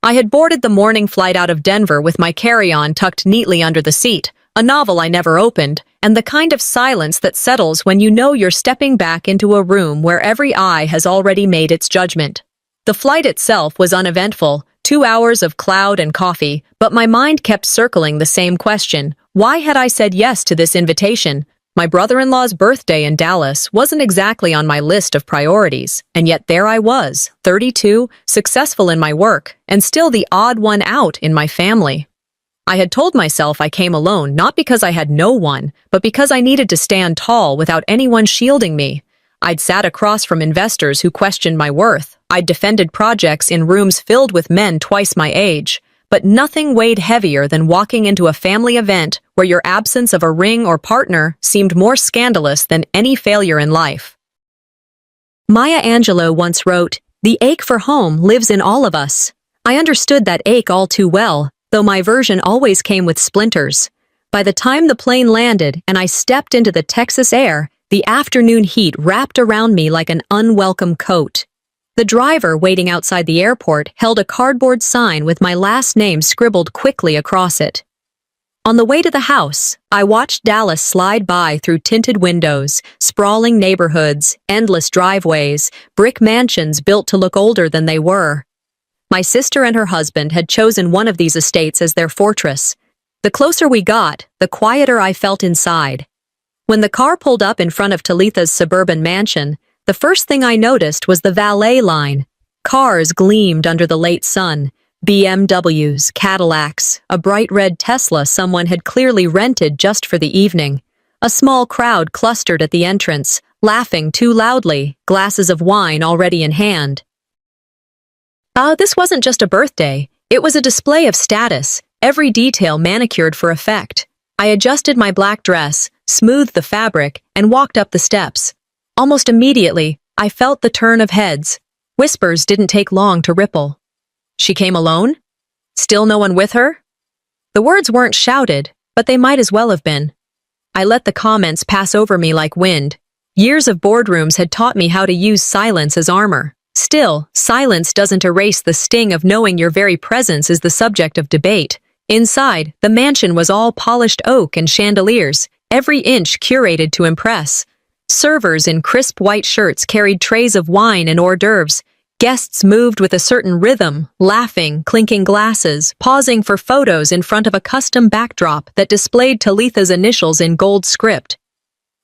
I had boarded the morning flight out of Denver with my carry-on tucked neatly under the seat, a novel I never opened, and the kind of silence that settles when you know you're stepping back into a room where every eye has already made its judgment. The flight itself was uneventful, 2 hours of cloud and coffee, but my mind kept circling the same question. Why had I said yes to this invitation? My brother-in-law's birthday in Dallas wasn't exactly on my list of priorities, and yet there I was, 32, successful in my work, and still the odd one out in my family. I had told myself I came alone not because I had no one, but because I needed to stand tall without anyone shielding me. I'd sat across from investors who questioned my worth. I'd defended projects in rooms filled with men twice my age. But nothing weighed heavier than walking into a family event where your absence of a ring or partner seemed more scandalous than any failure in life. Maya Angelou once wrote, "The ache for home lives in all of us." I understood that ache all too well, though my version always came with splinters. By the time the plane landed and I stepped into the Texas air, the afternoon heat wrapped around me like an unwelcome coat. The driver waiting outside the airport held a cardboard sign with my last name scribbled quickly across it. On the way to the house, I watched Dallas slide by through tinted windows, sprawling neighborhoods, endless driveways, brick mansions built to look older than they were. My sister and her husband had chosen one of these estates as their fortress. The closer we got, the quieter I felt inside. When the car pulled up in front of Talitha's suburban mansion, the first thing I noticed was the valet line. Cars gleamed under the late sun. BMWs, Cadillacs, a bright red Tesla someone had clearly rented just for the evening. A small crowd clustered at the entrance, laughing too loudly, glasses of wine already in hand. This wasn't just a birthday. It was a display of status, every detail manicured for effect. I adjusted my black dress, smoothed the fabric, and walked up the steps. Almost immediately, I felt the turn of heads. Whispers didn't take long to ripple. She came alone? Still no one with her? The words weren't shouted, but they might as well have been. I let the comments pass over me like wind. Years of boardrooms had taught me how to use silence as armor. Still, silence doesn't erase the sting of knowing your very presence is the subject of debate. Inside, the mansion was all polished oak and chandeliers, every inch curated to impress. Servers in crisp white shirts carried trays of wine and hors d'oeuvres. Guests moved with a certain rhythm, laughing, clinking glasses, pausing for photos in front of a custom backdrop that displayed Talitha's initials in gold script.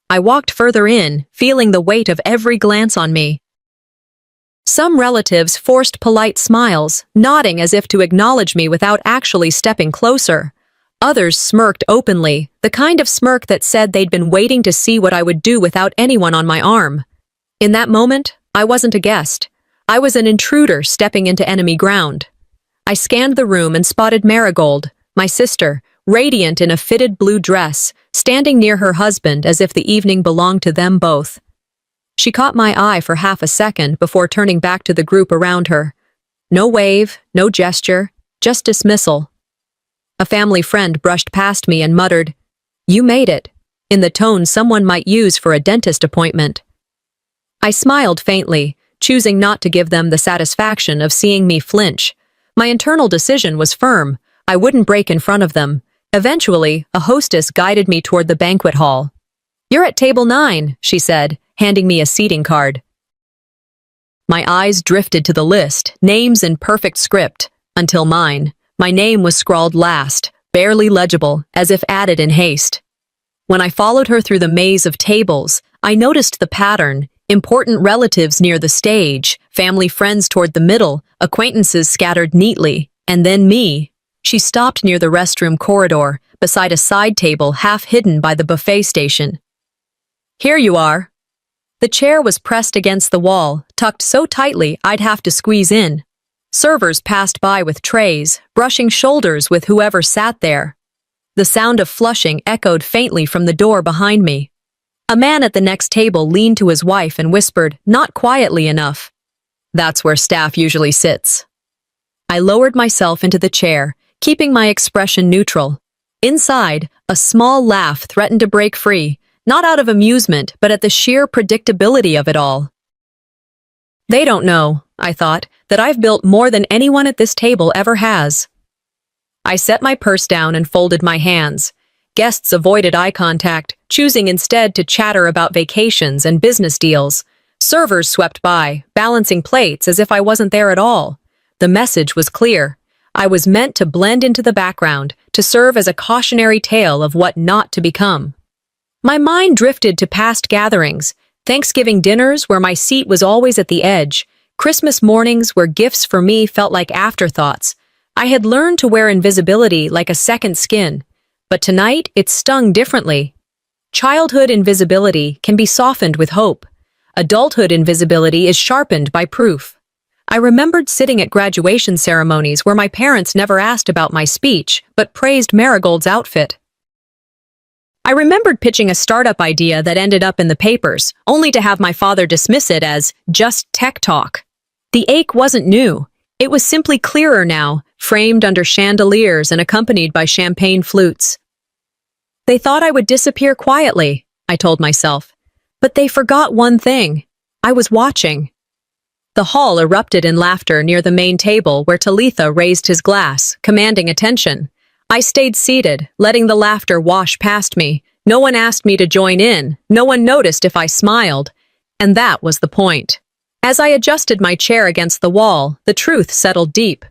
I walked further in, feeling the weight of every glance on me. Some relatives forced polite smiles, nodding as if to acknowledge me without actually stepping closer. Others smirked openly, the kind of smirk that said they'd been waiting to see what I would do without anyone on my arm. In that moment, I wasn't a guest. I was an intruder stepping into enemy ground. I scanned the room and spotted Marigold, my sister, radiant in a fitted blue dress, standing near her husband as if the evening belonged to them both. She caught my eye for half a second before turning back to the group around her. No wave, no gesture, just dismissal. A family friend brushed past me and muttered, "You made it," in the tone someone might use for a dentist appointment. I smiled faintly, choosing not to give them the satisfaction of seeing me flinch. My internal decision was firm. I wouldn't break in front of them. Eventually, a hostess guided me toward the banquet hall. "You're at table 9, she said, handing me a seating card. My eyes drifted to the list, names in perfect script, until mine. My name was scrawled last, barely legible, as if added in haste. When I followed her through the maze of tables, I noticed the pattern: important relatives near the stage, family friends toward the middle, acquaintances scattered neatly, and then me. She stopped near the restroom corridor, beside a side table half hidden by the buffet station. "Here you are." The chair was pressed against the wall, tucked so tightly I'd have to squeeze in. Servers passed by with trays, brushing shoulders with whoever sat there. The sound of flushing echoed faintly from the door behind me. A man at the next table leaned to his wife and whispered, not quietly enough, "That's where staff usually sits." I lowered myself into the chair, keeping my expression neutral. Inside, a small laugh threatened to break free, not out of amusement, but at the sheer predictability of it all. They don't know, I thought. that I've built more than anyone at this table ever has. I set my purse down and folded my hands. Guests avoided eye contact, choosing instead to chatter about vacations and business deals. Servers swept by, balancing plates as if I wasn't there at all. The message was clear. I was meant to blend into the background, to serve as a cautionary tale of what not to become. My mind drifted to past gatherings, Thanksgiving dinners where my seat was always at the edge, Christmas mornings where gifts for me felt like afterthoughts. I had learned to wear invisibility like a second skin, but tonight it stung differently. Childhood invisibility can be softened with hope. Adulthood invisibility is sharpened by proof. I remembered sitting at graduation ceremonies where my parents never asked about my speech, but praised Marigold's outfit. I remembered pitching a startup idea that ended up in the papers, only to have my father dismiss it as just tech talk. The ache wasn't new. It was simply clearer now, framed under chandeliers and accompanied by champagne flutes. They thought I would disappear quietly, I told myself. But they forgot one thing. I was watching. The hall erupted in laughter near the main table where Talitha raised his glass, commanding attention. I stayed seated, letting the laughter wash past me. No one asked me to join in. No one noticed if I smiled. And that was the point. As I adjusted my chair against the wall, the truth settled deep.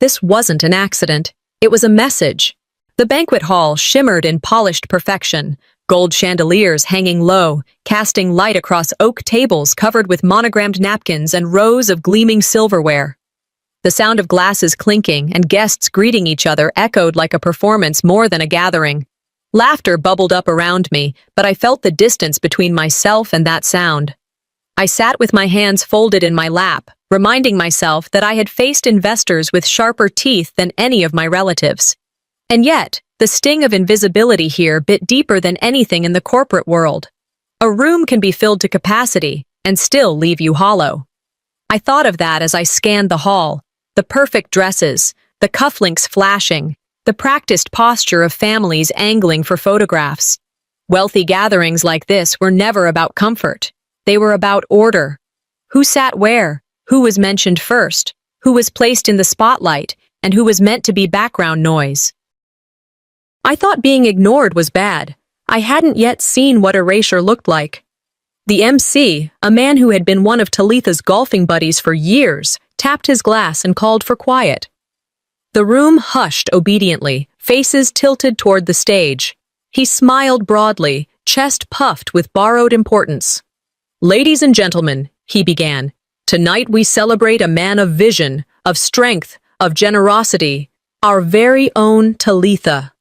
This wasn't an accident. It was a message. The banquet hall shimmered in polished perfection, gold chandeliers hanging low, casting light across oak tables covered with monogrammed napkins and rows of gleaming silverware. The sound of glasses clinking and guests greeting each other echoed like a performance more than a gathering. Laughter bubbled up around me, but I felt the distance between myself and that sound. I sat with my hands folded in my lap, reminding myself that I had faced investors with sharper teeth than any of my relatives. And yet, the sting of invisibility here bit deeper than anything in the corporate world. A room can be filled to capacity and still leave you hollow. I thought of that as I scanned the hall, the perfect dresses, the cufflinks flashing, the practiced posture of families angling for photographs. Wealthy gatherings like this were never about comfort. They were about order. Who sat where? Who was mentioned first? Who was placed in the spotlight? And who was meant to be background noise? I thought being ignored was bad. I hadn't yet seen what erasure looked like. The MC, a man who had been one of Talitha's golfing buddies for years, tapped his glass and called for quiet. The room hushed obediently, faces tilted toward the stage. He smiled broadly, chest puffed with borrowed importance. "Ladies and gentlemen," he began, "tonight we celebrate a man of vision, of strength, of generosity, our very own Talitha."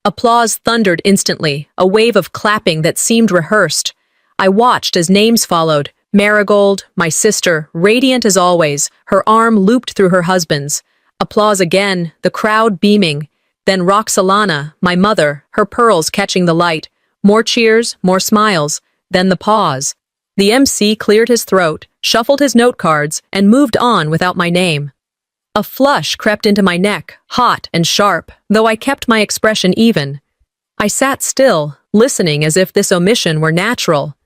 Applause thundered instantly, a wave of clapping that seemed rehearsed. I watched as names followed. Marigold, my sister, radiant as always, her arm looped through her husband's. Applause again, the crowd beaming. Then Roxalana, my mother, her pearls catching the light. More cheers, more smiles. Then the pause. The MC cleared his throat, shuffled his note cards, and moved on without my name. A flush crept into my neck, hot and sharp, though I kept my expression even. I sat still, listening as if this omission were natural.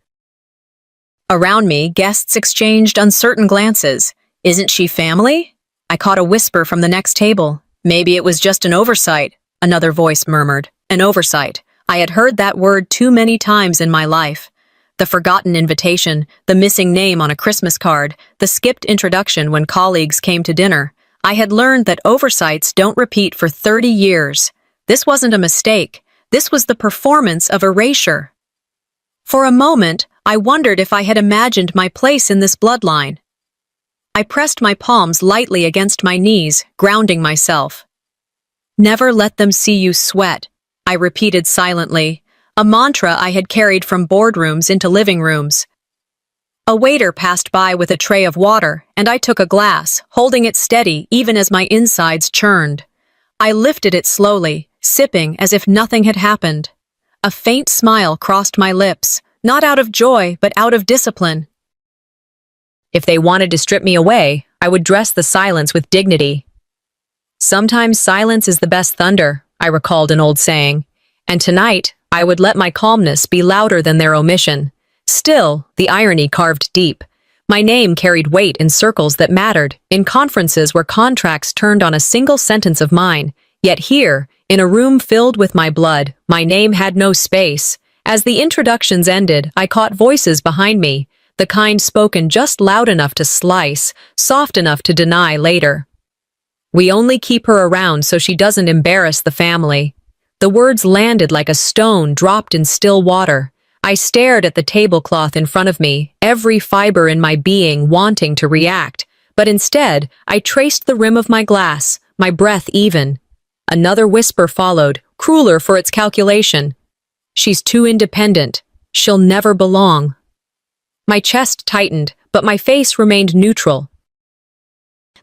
Around me, guests exchanged uncertain glances. "Isn't she family?" I caught a whisper from the next table. "Maybe it was just an oversight," another voice murmured. An oversight. I had heard that word too many times in my life. The forgotten invitation, the missing name on a Christmas card, the skipped introduction when colleagues came to dinner. I had learned that oversights don't repeat for 30 years. This wasn't a mistake. This was the performance of erasure. For a moment, I wondered if I had imagined my place in this bloodline. I pressed my palms lightly against my knees, grounding myself. "Never let them see you sweat," I repeated silently, a mantra I had carried from boardrooms into living rooms. A waiter passed by with a tray of water, and I took a glass, holding it steady even as my insides churned. I lifted it slowly, sipping as if nothing had happened. A faint smile crossed my lips, not out of joy, but out of discipline. If they wanted to strip me away, I would dress the silence with dignity. "Sometimes silence is the best thunder," I recalled an old saying, and tonight I would let my calmness be louder than their omission. Still, the irony carved deep. My name carried weight in circles that mattered, in conferences where contracts turned on a single sentence of mine. Yet here, in a room filled with my blood, my name had no space. As the introductions ended, I caught voices behind me, the kind spoken just loud enough to slice, soft enough to deny later. We only keep her around so she doesn't embarrass the family. The words landed like a stone dropped in still water. I stared at the tablecloth in front of me, every fiber in my being wanting to react. But instead, I traced the rim of my glass, my breath even. Another whisper followed, crueler for its calculation. She's too independent. She'll never belong. My chest tightened, but my face remained neutral.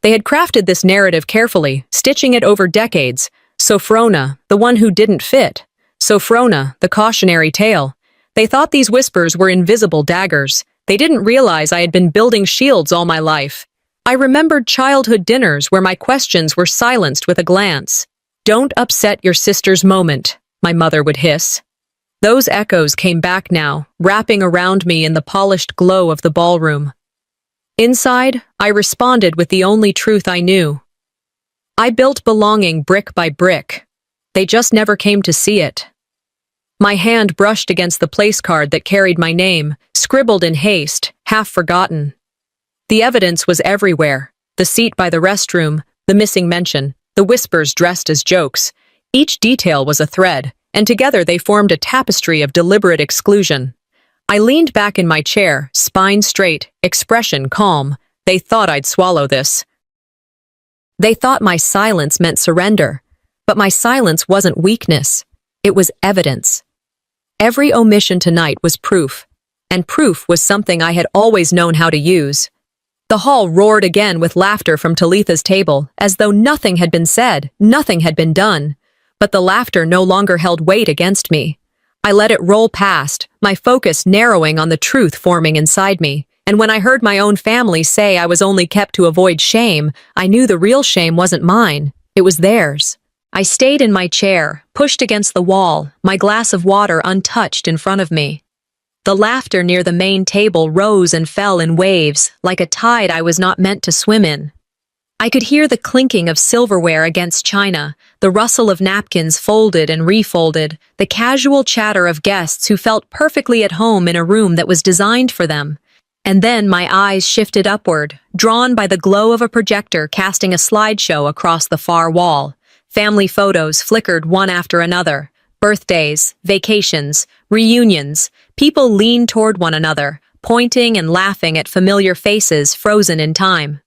They had crafted this narrative carefully, stitching it over decades. Sophrona, the one who didn't fit. Sophrona, the cautionary tale. They thought these whispers were invisible daggers. They didn't realize I had been building shields all my life. I remembered childhood dinners where my questions were silenced with a glance. "Don't upset your sister's moment," my mother would hiss. Those echoes came back now, wrapping around me in the polished glow of the ballroom. Inside, I responded with the only truth I knew. I built belonging brick by brick. They just never came to see it. My hand brushed against the place card that carried my name, scribbled in haste, half forgotten. The evidence was everywhere. The seat by the restroom, the missing mention, the whispers dressed as jokes. Each detail was a thread, and together they formed a tapestry of deliberate exclusion. I leaned back in my chair, spine straight, expression calm. They thought I'd swallow this. They thought my silence meant surrender. But my silence wasn't weakness. It was evidence. Every omission tonight was proof. And proof was something I had always known how to use. The hall roared again with laughter from Talitha's table, as though nothing had been said, nothing had been done. But the laughter no longer held weight against me. I let it roll past, my focus narrowing on the truth forming inside me. And when I heard my own family say I was only kept to avoid shame, I knew the real shame wasn't mine. It was theirs. I stayed in my chair, pushed against the wall, my glass of water untouched in front of me. The laughter near the main table rose and fell in waves, like a tide I was not meant to swim in. I could hear the clinking of silverware against china, the rustle of napkins folded and refolded, the casual chatter of guests who felt perfectly at home in a room that was designed for them. And then my eyes shifted upward, drawn by the glow of a projector casting a slideshow across the far wall. Family photos flickered one after another. Birthdays, vacations, reunions. People leaned toward one another, pointing and laughing at familiar faces frozen in time.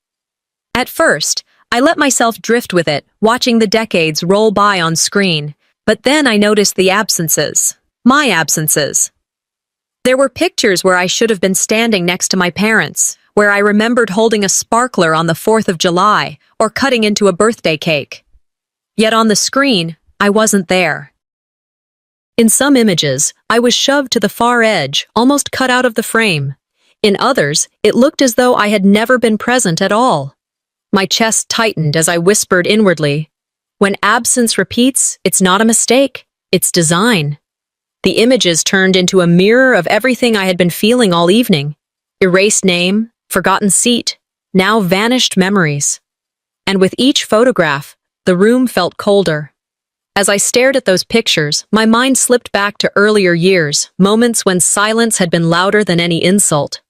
At first, I let myself drift with it, watching the decades roll by on screen. But then I noticed the absences. My absences. There were pictures where I should have been standing next to my parents, where I remembered holding a sparkler on the 4th of July, or cutting into a birthday cake. Yet on the screen, I wasn't there. In some images, I was shoved to the far edge, almost cut out of the frame. In others, it looked as though I had never been present at all. My chest tightened as I whispered inwardly, "When absence repeats, it's not a mistake, it's design." The images turned into a mirror of everything I had been feeling all evening. Erased name, forgotten seat, now vanished memories. And with each photograph, the room felt colder. As I stared at those pictures, my mind slipped back to earlier years, moments when silence had been louder than any insult.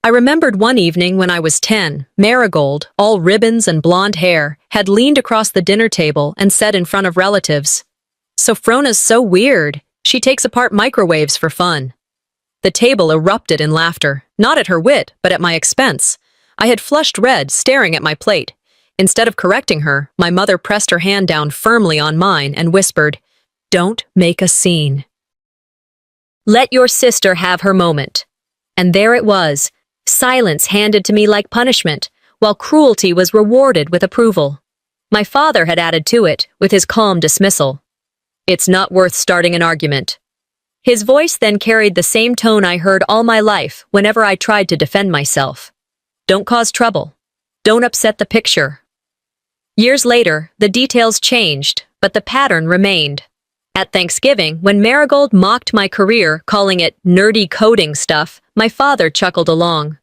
I remembered one evening when I was 10, Marigold, all ribbons and blonde hair, had leaned across the dinner table and said in front of relatives, "Sophrona's so weird. She takes apart microwaves for fun." The table erupted in laughter, not at her wit, but at my expense. I had flushed red, staring at my plate. Instead of correcting her, my mother pressed her hand down firmly on mine and whispered, "Don't make a scene. Let your sister have her moment." And there it was, silence handed to me like punishment, while cruelty was rewarded with approval. My father had added to it, with his calm dismissal. "It's not worth starting an argument." His voice then carried the same tone I heard all my life whenever I tried to defend myself. "Don't cause trouble. Don't upset the picture." Years later, the details changed, but the pattern remained. At Thanksgiving, when Marigold mocked my career, calling it nerdy coding stuff, my father chuckled along.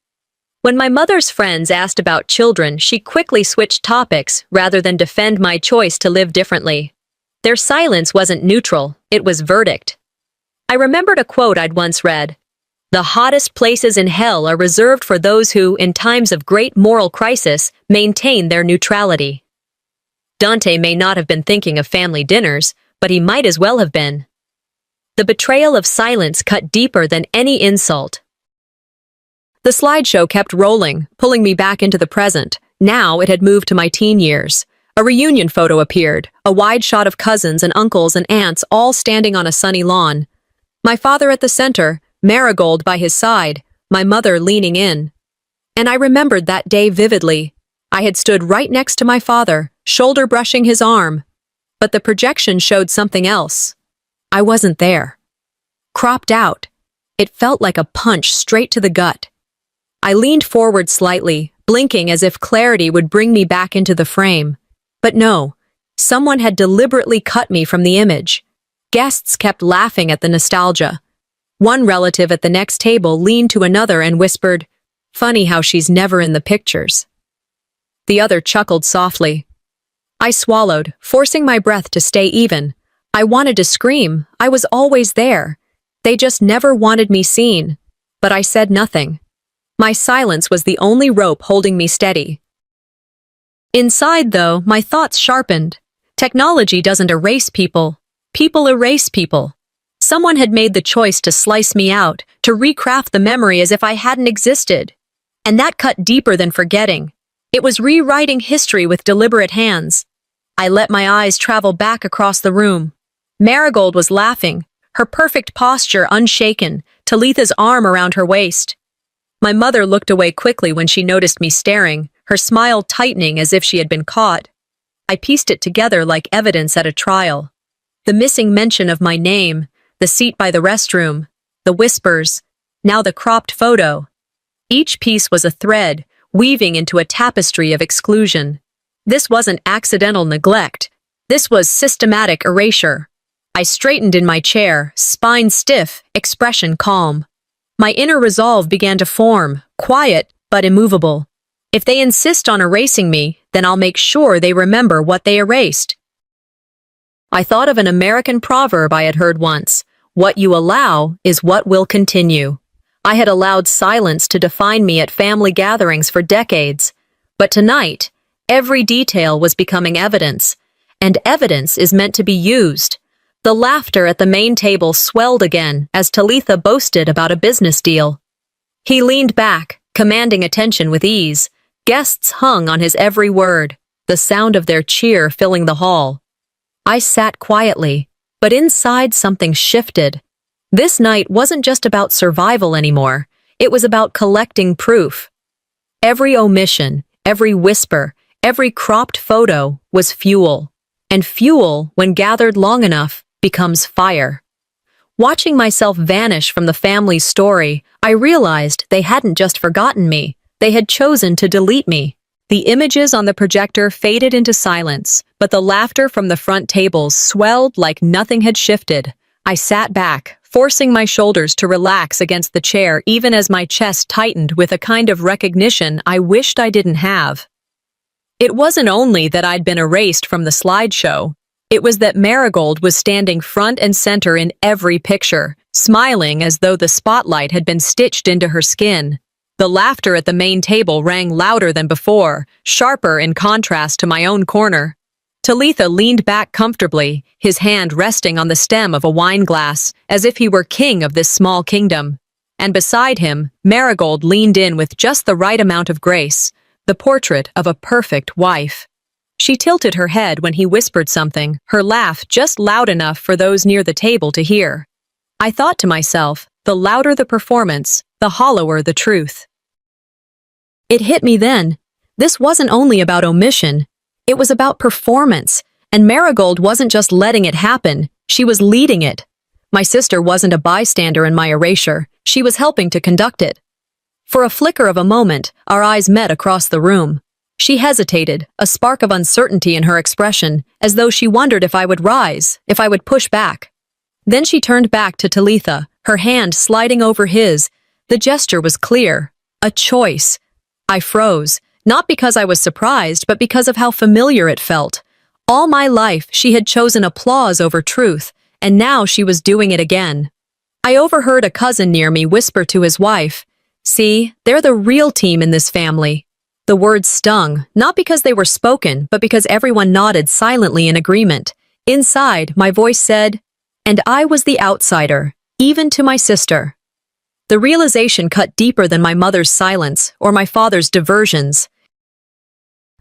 When my mother's friends asked about children, she quickly switched topics rather than defend my choice to live differently. Their silence wasn't neutral, it was verdict. I remembered a quote I'd once read. "The hottest places in hell are reserved for those who, in times of great moral crisis, maintain their neutrality." Dante may not have been thinking of family dinners, but he might as well have been. The betrayal of silence cut deeper than any insult. The slideshow kept rolling, pulling me back into the present. Now it had moved to my teen years. A reunion photo appeared, a wide shot of cousins and uncles and aunts all standing on a sunny lawn. My father at the center, Marigold by his side, my mother leaning in. And I remembered that day vividly. I had stood right next to my father, shoulder brushing his arm. But the projection showed something else. I wasn't there. Cropped out. It felt like a punch straight to the gut. I leaned forward slightly, blinking as if clarity would bring me back into the frame. But no, someone had deliberately cut me from the image. Guests kept laughing at the nostalgia. One relative at the next table leaned to another and whispered, "Funny how she's never in the pictures." The other chuckled softly. I swallowed, forcing my breath to stay even. I wanted to scream. I was always there. They just never wanted me seen. But I said nothing. My silence was the only rope holding me steady. Inside, though, my thoughts sharpened. Technology doesn't erase people. People erase people. Someone had made the choice to slice me out, to recraft the memory as if I hadn't existed. And that cut deeper than forgetting. It was rewriting history with deliberate hands. I let my eyes travel back across the room. Marigold was laughing, her perfect posture unshaken, Talitha's arm around her waist. My mother looked away quickly when she noticed me staring, her smile tightening as if she had been caught. I pieced it together like evidence at a trial. The missing mention of my name, the seat by the restroom, the whispers, now the cropped photo. Each piece was a thread, weaving into a tapestry of exclusion. This wasn't accidental neglect. This was systematic erasure. I straightened in my chair, spine stiff, expression calm. My inner resolve began to form, quiet but immovable. If they insist on erasing me, then I'll make sure they remember what they erased. I thought of an American proverb I had heard once. What you allow is what will continue. I had allowed silence to define me at family gatherings for decades. But tonight, every detail was becoming evidence. And evidence is meant to be used. The laughter at the main table swelled again as Talitha boasted about a business deal. He leaned back, commanding attention with ease. Guests hung on his every word, the sound of their cheer filling the hall. I sat quietly, but inside something shifted. This night wasn't just about survival anymore. It was about collecting proof. Every omission, every whisper, every cropped photo was fuel. And fuel, when gathered long enough, becomes fire. Watching myself vanish from the family's story, I realized they hadn't just forgotten me. They had chosen to delete me. The images on the projector faded into silence, but the laughter from the front tables swelled like nothing had shifted. I sat back, forcing my shoulders to relax against the chair even as my chest tightened with a kind of recognition I wished I didn't have. It wasn't only that I'd been erased from the slideshow. It was that Marigold was standing front and center in every picture, smiling as though the spotlight had been stitched into her skin. The laughter at the main table rang louder than before, sharper in contrast to my own corner. Talitha leaned back comfortably, his hand resting on the stem of a wine glass, as if he were king of this small kingdom. And beside him, Marigold leaned in with just the right amount of grace, the portrait of a perfect wife. She tilted her head when he whispered something, her laugh just loud enough for those near the table to hear. I thought to myself, the louder the performance, the hollower the truth. It hit me then. This wasn't only about omission. It was about performance, and Marigold wasn't just letting it happen, she was leading it. My sister wasn't a bystander in my erasure, she was helping to conduct it. For a flicker of a moment, our eyes met across the room. She hesitated, a spark of uncertainty in her expression, as though she wondered if I would rise, if I would push back. Then she turned back to Talitha, her hand sliding over his. The gesture was clear. A choice. I froze, not because I was surprised, but because of how familiar it felt. All my life, she had chosen applause over truth, and now she was doing it again. I overheard a cousin near me whisper to his wife, "See, they're the real team in this family." The words stung, not because they were spoken, but because everyone nodded silently in agreement. Inside, my voice said, "And I was the outsider, even to my sister." The realization cut deeper than my mother's silence or my father's diversions.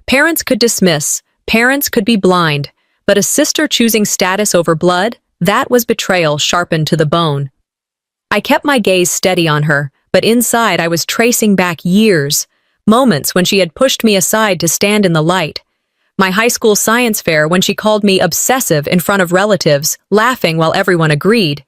Parents could dismiss, parents could be blind, but a sister choosing status over blood, that was betrayal sharpened to the bone. I kept my gaze steady on her, but inside I was tracing back years, moments when she had pushed me aside to stand in the light. My high school science fair when she called me obsessive in front of relatives, laughing while everyone agreed.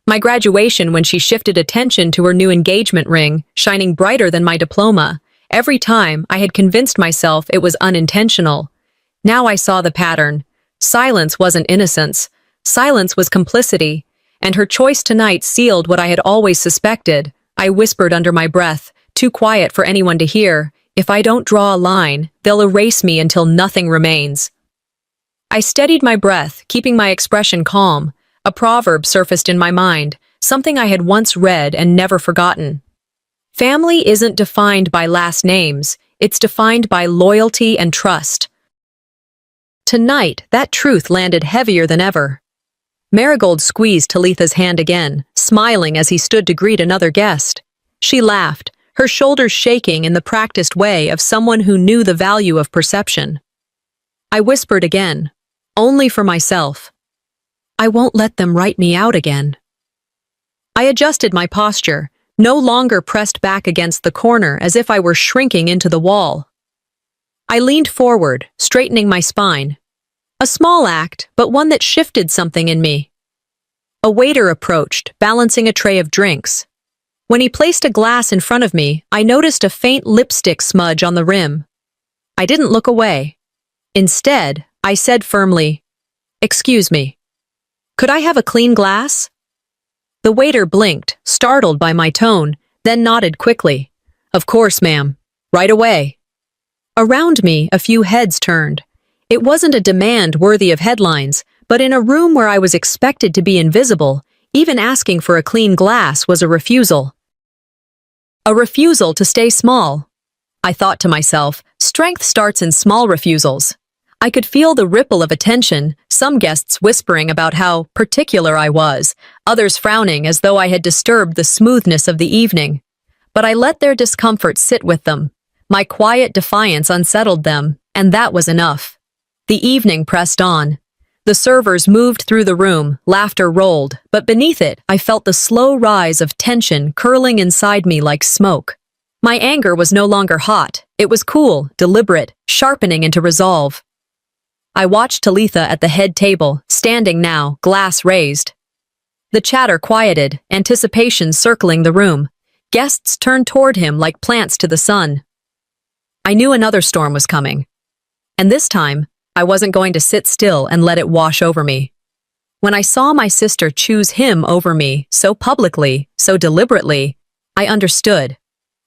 My graduation when she shifted attention to her new engagement ring, shining brighter than my diploma. Every time, I had convinced myself it was unintentional. Now I saw the pattern. Silence wasn't innocence. Silence was complicity. And her choice tonight sealed what I had always suspected. I whispered under my breath, too quiet for anyone to hear, "If I don't draw a line, they'll erase me until nothing remains." I steadied my breath, keeping my expression calm. A proverb surfaced in my mind, something I had once read and never forgotten. Family isn't defined by last names, it's defined by loyalty and trust. Tonight, that truth landed heavier than ever. Marigold squeezed Talitha's hand again, smiling as he stood to greet another guest. She laughed, her shoulders shaking in the practiced way of someone who knew the value of perception. I whispered again, only for myself. I won't let them write me out again. I adjusted my posture, no longer pressed back against the corner as if I were shrinking into the wall. I leaned forward, straightening my spine. A small act, but one that shifted something in me. A waiter approached, balancing a tray of drinks. When he placed a glass in front of me, I noticed a faint lipstick smudge on the rim. I didn't look away. Instead, I said firmly, "Excuse me. Could I have a clean glass?" The waiter blinked, startled by my tone, then nodded quickly. "Of course, ma'am. Right away." Around me, a few heads turned. It wasn't a demand worthy of headlines, but in a room where I was expected to be invisible, even asking for a clean glass was a refusal. A refusal to stay small. I thought to myself, strength starts in small refusals. I could feel the ripple of attention, some guests whispering about how particular I was, others frowning as though I had disturbed the smoothness of the evening. But I let their discomfort sit with them. My quiet defiance unsettled them, and that was enough. The evening pressed on. The servers moved through the room, laughter rolled, but beneath it, I felt the slow rise of tension curling inside me like smoke. My anger was no longer hot. It was cool, deliberate, sharpening into resolve. I watched Talitha at the head table, standing now, glass raised. The chatter quieted, anticipation circling the room. Guests turned toward him like plants to the sun. I knew another storm was coming. And this time, I wasn't going to sit still and let it wash over me. When I saw my sister choose him over me, so publicly, so deliberately, I understood.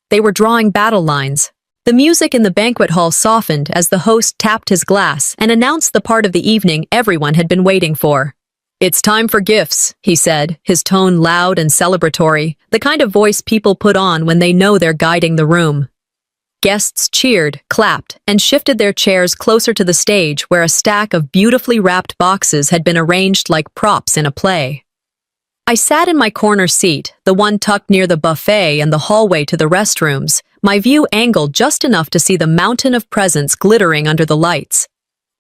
They were drawing battle lines. The music in the banquet hall softened as the host tapped his glass and announced the part of the evening everyone had been waiting for. "It's time for gifts," he said, his tone loud and celebratory, the kind of voice people put on when they know they're guiding the room. Guests cheered, clapped, and shifted their chairs closer to the stage where a stack of beautifully wrapped boxes had been arranged like props in a play. I sat in my corner seat, the one tucked near the buffet and the hallway to the restrooms, my view angled just enough to see the mountain of presents glittering under the lights.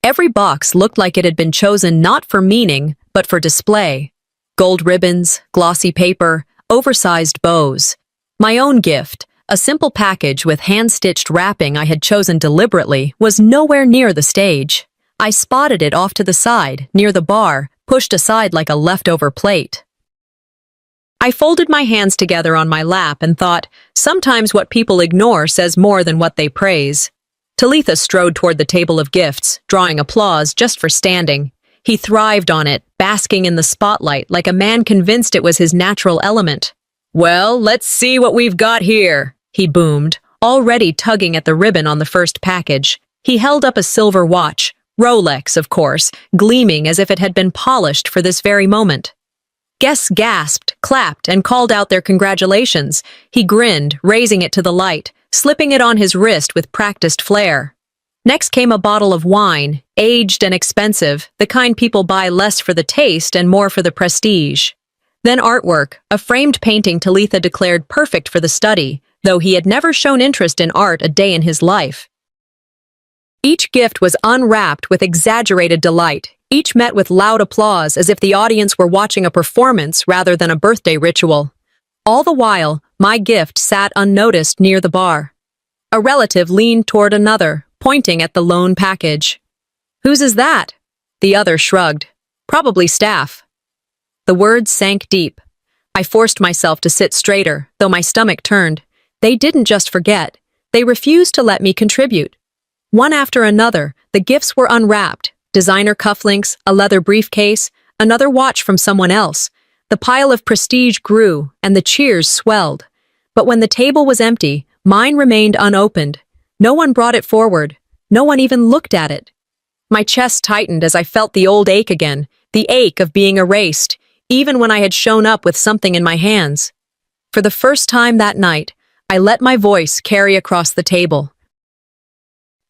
Every box looked like it had been chosen not for meaning, but for display. Gold ribbons, glossy paper, oversized bows. My own gift, a simple package with hand-stitched wrapping I had chosen deliberately, was nowhere near the stage. I spotted it off to the side, near the bar, pushed aside like a leftover plate. I folded my hands together on my lap and thought, sometimes what people ignore says more than what they praise. Talitha strode toward the table of gifts, drawing applause just for standing. He thrived on it, basking in the spotlight like a man convinced it was his natural element. "Well, let's see what we've got here," he boomed, already tugging at the ribbon on the first package. He held up a silver watch, Rolex, of course, gleaming as if it had been polished for this very moment. Guests gasped, clapped, and called out their congratulations. He grinned, raising it to the light, slipping it on his wrist with practiced flair. Next came a bottle of wine, aged and expensive, the kind people buy less for the taste and more for the prestige. Then artwork, a framed painting Talitha declared perfect for the study, though he had never shown interest in art a day in his life. Each gift was unwrapped with exaggerated delight, each met with loud applause as if the audience were watching a performance rather than a birthday ritual. All the while, my gift sat unnoticed near the bar. A relative leaned toward another, pointing at the lone package. "Whose is that?" The other shrugged. "Probably staff." The words sank deep. I forced myself to sit straighter, though my stomach turned. They didn't just forget. They refused to let me contribute. One after another, the gifts were unwrapped. Designer cufflinks, a leather briefcase, another watch from someone else. The pile of prestige grew, and the cheers swelled. But when the table was empty, mine remained unopened. No one brought it forward. No one even looked at it. My chest tightened as I felt the old ache again, the ache of being erased, even when I had shown up with something in my hands. For the first time that night, I let my voice carry across the table.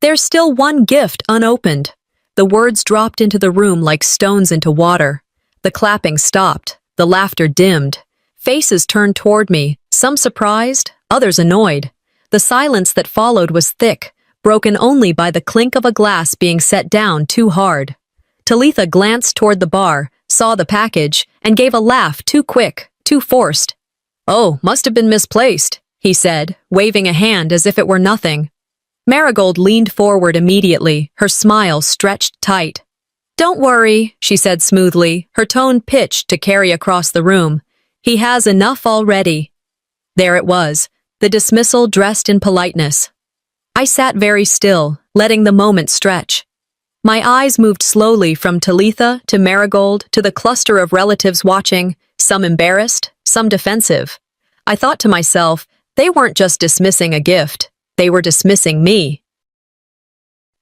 "There's still one gift unopened." The words dropped into the room like stones into water. The clapping stopped. The laughter dimmed. Faces turned toward me, some surprised, others annoyed. The silence that followed was thick, broken only by the clink of a glass being set down too hard. Talitha glanced toward the bar, saw the package, and gave a laugh too quick, too forced. "Oh, must have been misplaced," he said, waving a hand as if it were nothing. Marigold leaned forward immediately, her smile stretched tight. "Don't worry," she said smoothly, her tone pitched to carry across the room. "He has enough already." There it was, the dismissal dressed in politeness. I sat very still, letting the moment stretch. My eyes moved slowly from Talitha to Marigold to the cluster of relatives watching, some embarrassed, some defensive. I thought to myself, they weren't just dismissing a gift. They were dismissing me.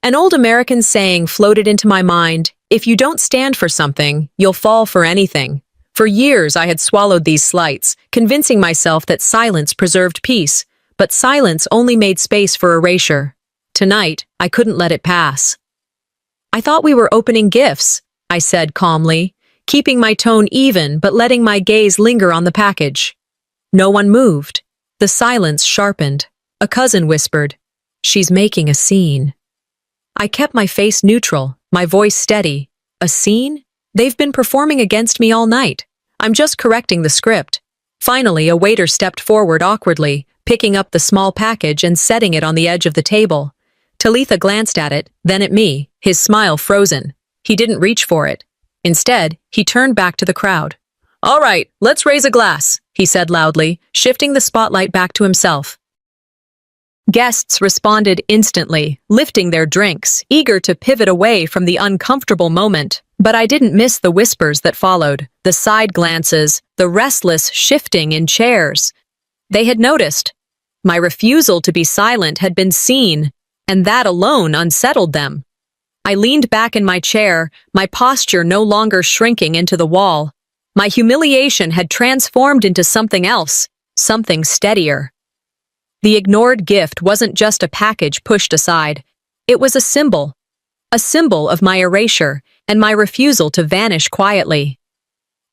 An old American saying floated into my mind, "If you don't stand for something, you'll fall for anything." For years I had swallowed these slights, convincing myself that silence preserved peace, but silence only made space for erasure. Tonight, I couldn't let it pass. "I thought we were opening gifts," I said calmly, keeping my tone even but letting my gaze linger on the package. No one moved. The silence sharpened. A cousin whispered, "She's making a scene." I kept my face neutral, my voice steady. A scene? They've been performing against me all night. I'm just correcting the script. Finally, a waiter stepped forward awkwardly, picking up the small package and setting it on the edge of the table. Talitha glanced at it, then at me, his smile frozen. He didn't reach for it. Instead, he turned back to the crowd. "All right, let's raise a glass," he said loudly, shifting the spotlight back to himself. Guests responded instantly, lifting their drinks, eager to pivot away from the uncomfortable moment. But I didn't miss the whispers that followed, the side glances, the restless shifting in chairs. They had noticed. My refusal to be silent had been seen, and that alone unsettled them. I leaned back in my chair, my posture no longer shrinking into the wall. My humiliation had transformed into something else, something steadier. The ignored gift wasn't just a package pushed aside. It was a symbol of my erasure and my refusal to vanish quietly.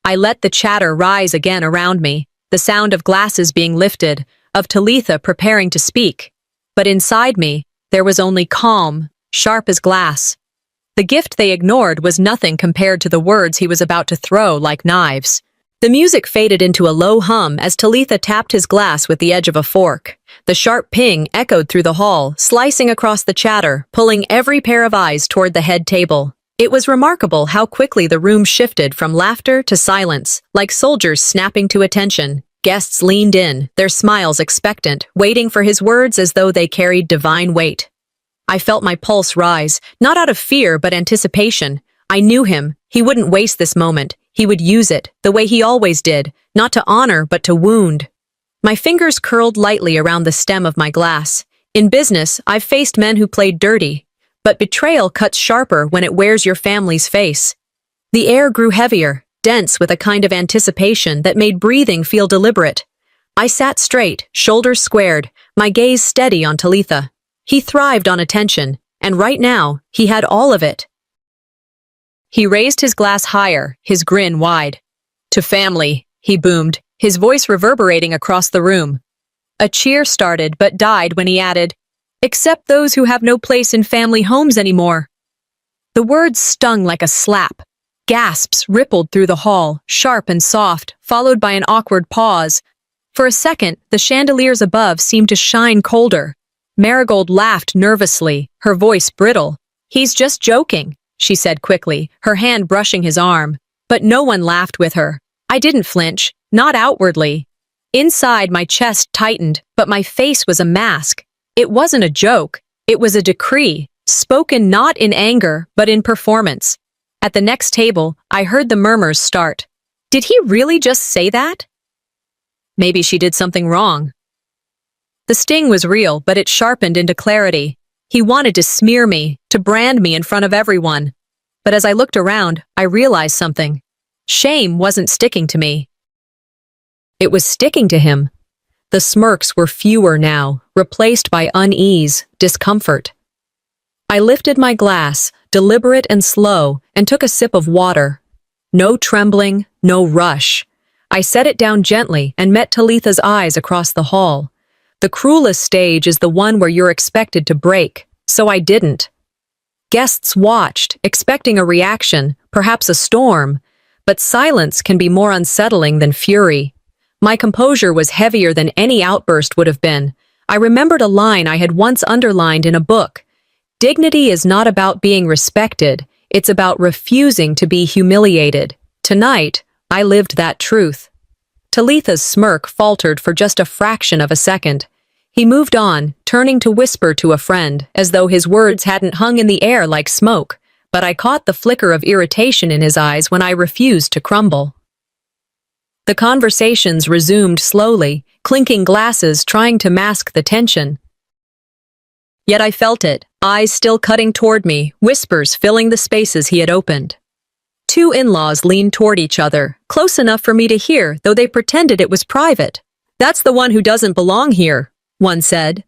I let the chatter rise again around me, the sound of glasses being lifted, of Talitha preparing to speak. But inside me, there was only calm, sharp as glass. The gift they ignored was nothing compared to the words he was about to throw like knives. The music faded into a low hum as Talitha tapped his glass with the edge of a fork. The sharp ping echoed through the hall, slicing across the chatter, pulling every pair of eyes toward the head table. It was remarkable how quickly the room shifted from laughter to silence, like soldiers snapping to attention. Guests leaned in, their smiles expectant, waiting for his words as though they carried divine weight. I felt my pulse rise, not out of fear but anticipation. I knew him. He wouldn't waste this moment. He would use it, the way he always did, not to honor but to wound. My fingers curled lightly around the stem of my glass. In business, I've faced men who played dirty, but betrayal cuts sharper when it wears your family's face. The air grew heavier, dense with a kind of anticipation that made breathing feel deliberate. I sat straight, shoulders squared, my gaze steady on Talitha. He thrived on attention, and right now, he had all of it. He raised his glass higher, his grin wide. "To family," he boomed, his voice reverberating across the room. A cheer started but died when he added, "Except those who have no place in family homes anymore." The words stung like a slap. Gasps rippled through the hall, sharp and soft, followed by an awkward pause. For a second, the chandeliers above seemed to shine colder. Marigold laughed nervously, her voice brittle. "He's just joking," she said quickly, her hand brushing his arm. But no one laughed with her. I didn't flinch, not outwardly. Inside, my chest tightened, but my face was a mask. It wasn't a joke. It was a decree, spoken not in anger, but in performance. At the next table, I heard the murmurs start. Did he really just say that? Maybe she did something wrong. The sting was real, but it sharpened into clarity. He wanted to smear me, to brand me in front of everyone. But as I looked around, I realized something. Shame wasn't sticking to me. It was sticking to him. The smirks were fewer now, replaced by unease, discomfort. I lifted my glass, deliberate and slow, and took a sip of water. No trembling, no rush. I set it down gently and met Talitha's eyes across the hall. The cruelest stage is the one where you're expected to break, so I didn't. Guests watched, expecting a reaction, perhaps a storm, but silence can be more unsettling than fury. My composure was heavier than any outburst would have been. I remembered a line I had once underlined in a book. Dignity is not about being respected, it's about refusing to be humiliated. Tonight, I lived that truth. Talitha's smirk faltered for just a fraction of a second. He moved on, turning to whisper to a friend, as though his words hadn't hung in the air like smoke, but I caught the flicker of irritation in his eyes when I refused to crumble. The conversations resumed slowly, clinking glasses trying to mask the tension. Yet I felt it, eyes still cutting toward me, whispers filling the spaces he had opened. Two in-laws leaned toward each other, close enough for me to hear, though they pretended it was private. "That's the one who doesn't belong here," one said.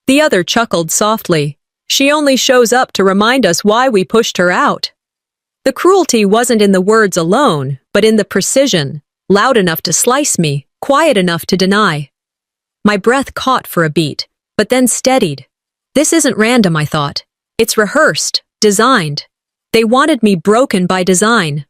The other chuckled softly. "She only shows up to remind us why we pushed her out." The cruelty wasn't in the words alone, but in the precision. Loud enough to slice me, quiet enough to deny. My breath caught for a beat, but then steadied. This isn't random, I thought. It's rehearsed, designed. They wanted me broken by design.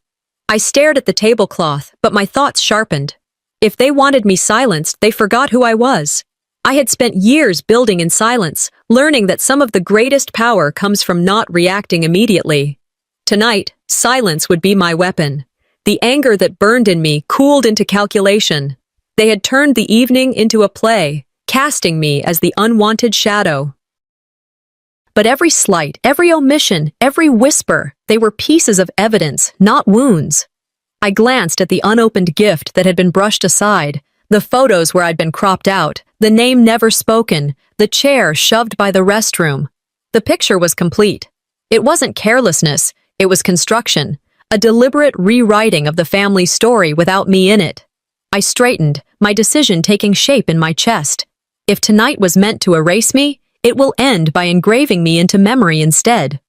I stared at the tablecloth, but my thoughts sharpened. If they wanted me silenced, they forgot who I was. I had spent years building in silence, learning that some of the greatest power comes from not reacting immediately. Tonight, silence would be my weapon. The anger that burned in me cooled into calculation. They had turned the evening into a play, casting me as the unwanted shadow. But every slight, every omission, every whisper, they were pieces of evidence, not wounds. I glanced at the unopened gift that had been brushed aside, the photos where I'd been cropped out, the name never spoken, the chair shoved by the restroom. The picture was complete. It wasn't carelessness, it was construction. A deliberate rewriting of the family story without me in it. I straightened, my decision taking shape in my chest. If tonight was meant to erase me, it will end by engraving me into memory instead.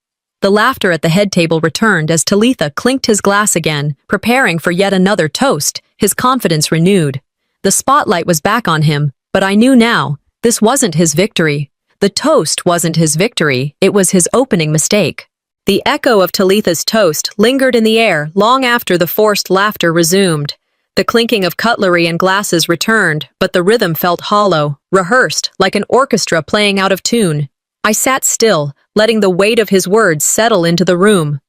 The laughter at the head table returned as Talitha clinked his glass again, preparing for yet another toast, his confidence renewed. The spotlight was back on him, but I knew now, this wasn't his victory. The toast wasn't his victory, it was his opening mistake. The echo of Talitha's toast lingered in the air long after the forced laughter resumed. The clinking of cutlery and glasses returned, but the rhythm felt hollow, rehearsed, like an orchestra playing out of tune. I sat still, letting the weight of his words settle into the room.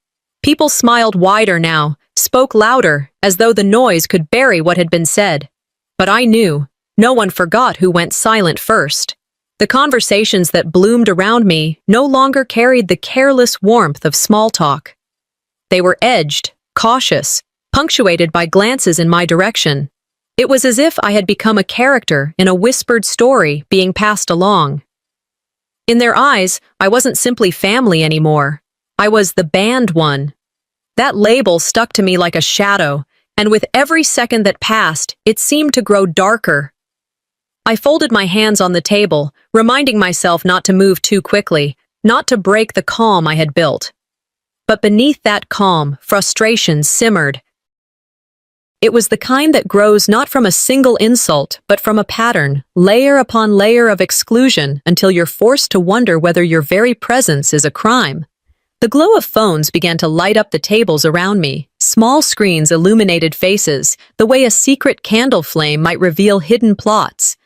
People smiled wider now, spoke louder, as though the noise could bury what had been said. But I knew, no one forgot who went silent first. The conversations that bloomed around me no longer carried the careless warmth of small talk. They were edged, cautious, punctuated by glances in my direction. It was as if I had become a character in a whispered story being passed along. In their eyes, I wasn't simply family anymore. I was the banned one. That label stuck to me like a shadow, and with every second that passed, it seemed to grow darker. I folded my hands on the table, reminding myself not to move too quickly, not to break the calm I had built. But beneath that calm, frustration simmered. It was the kind that grows not from a single insult, but from a pattern, layer upon layer of exclusion, until you're forced to wonder whether your very presence is a crime. The glow of phones began to light up the tables around me. Small screens illuminated faces, the way a secret candle flame might reveal hidden plots.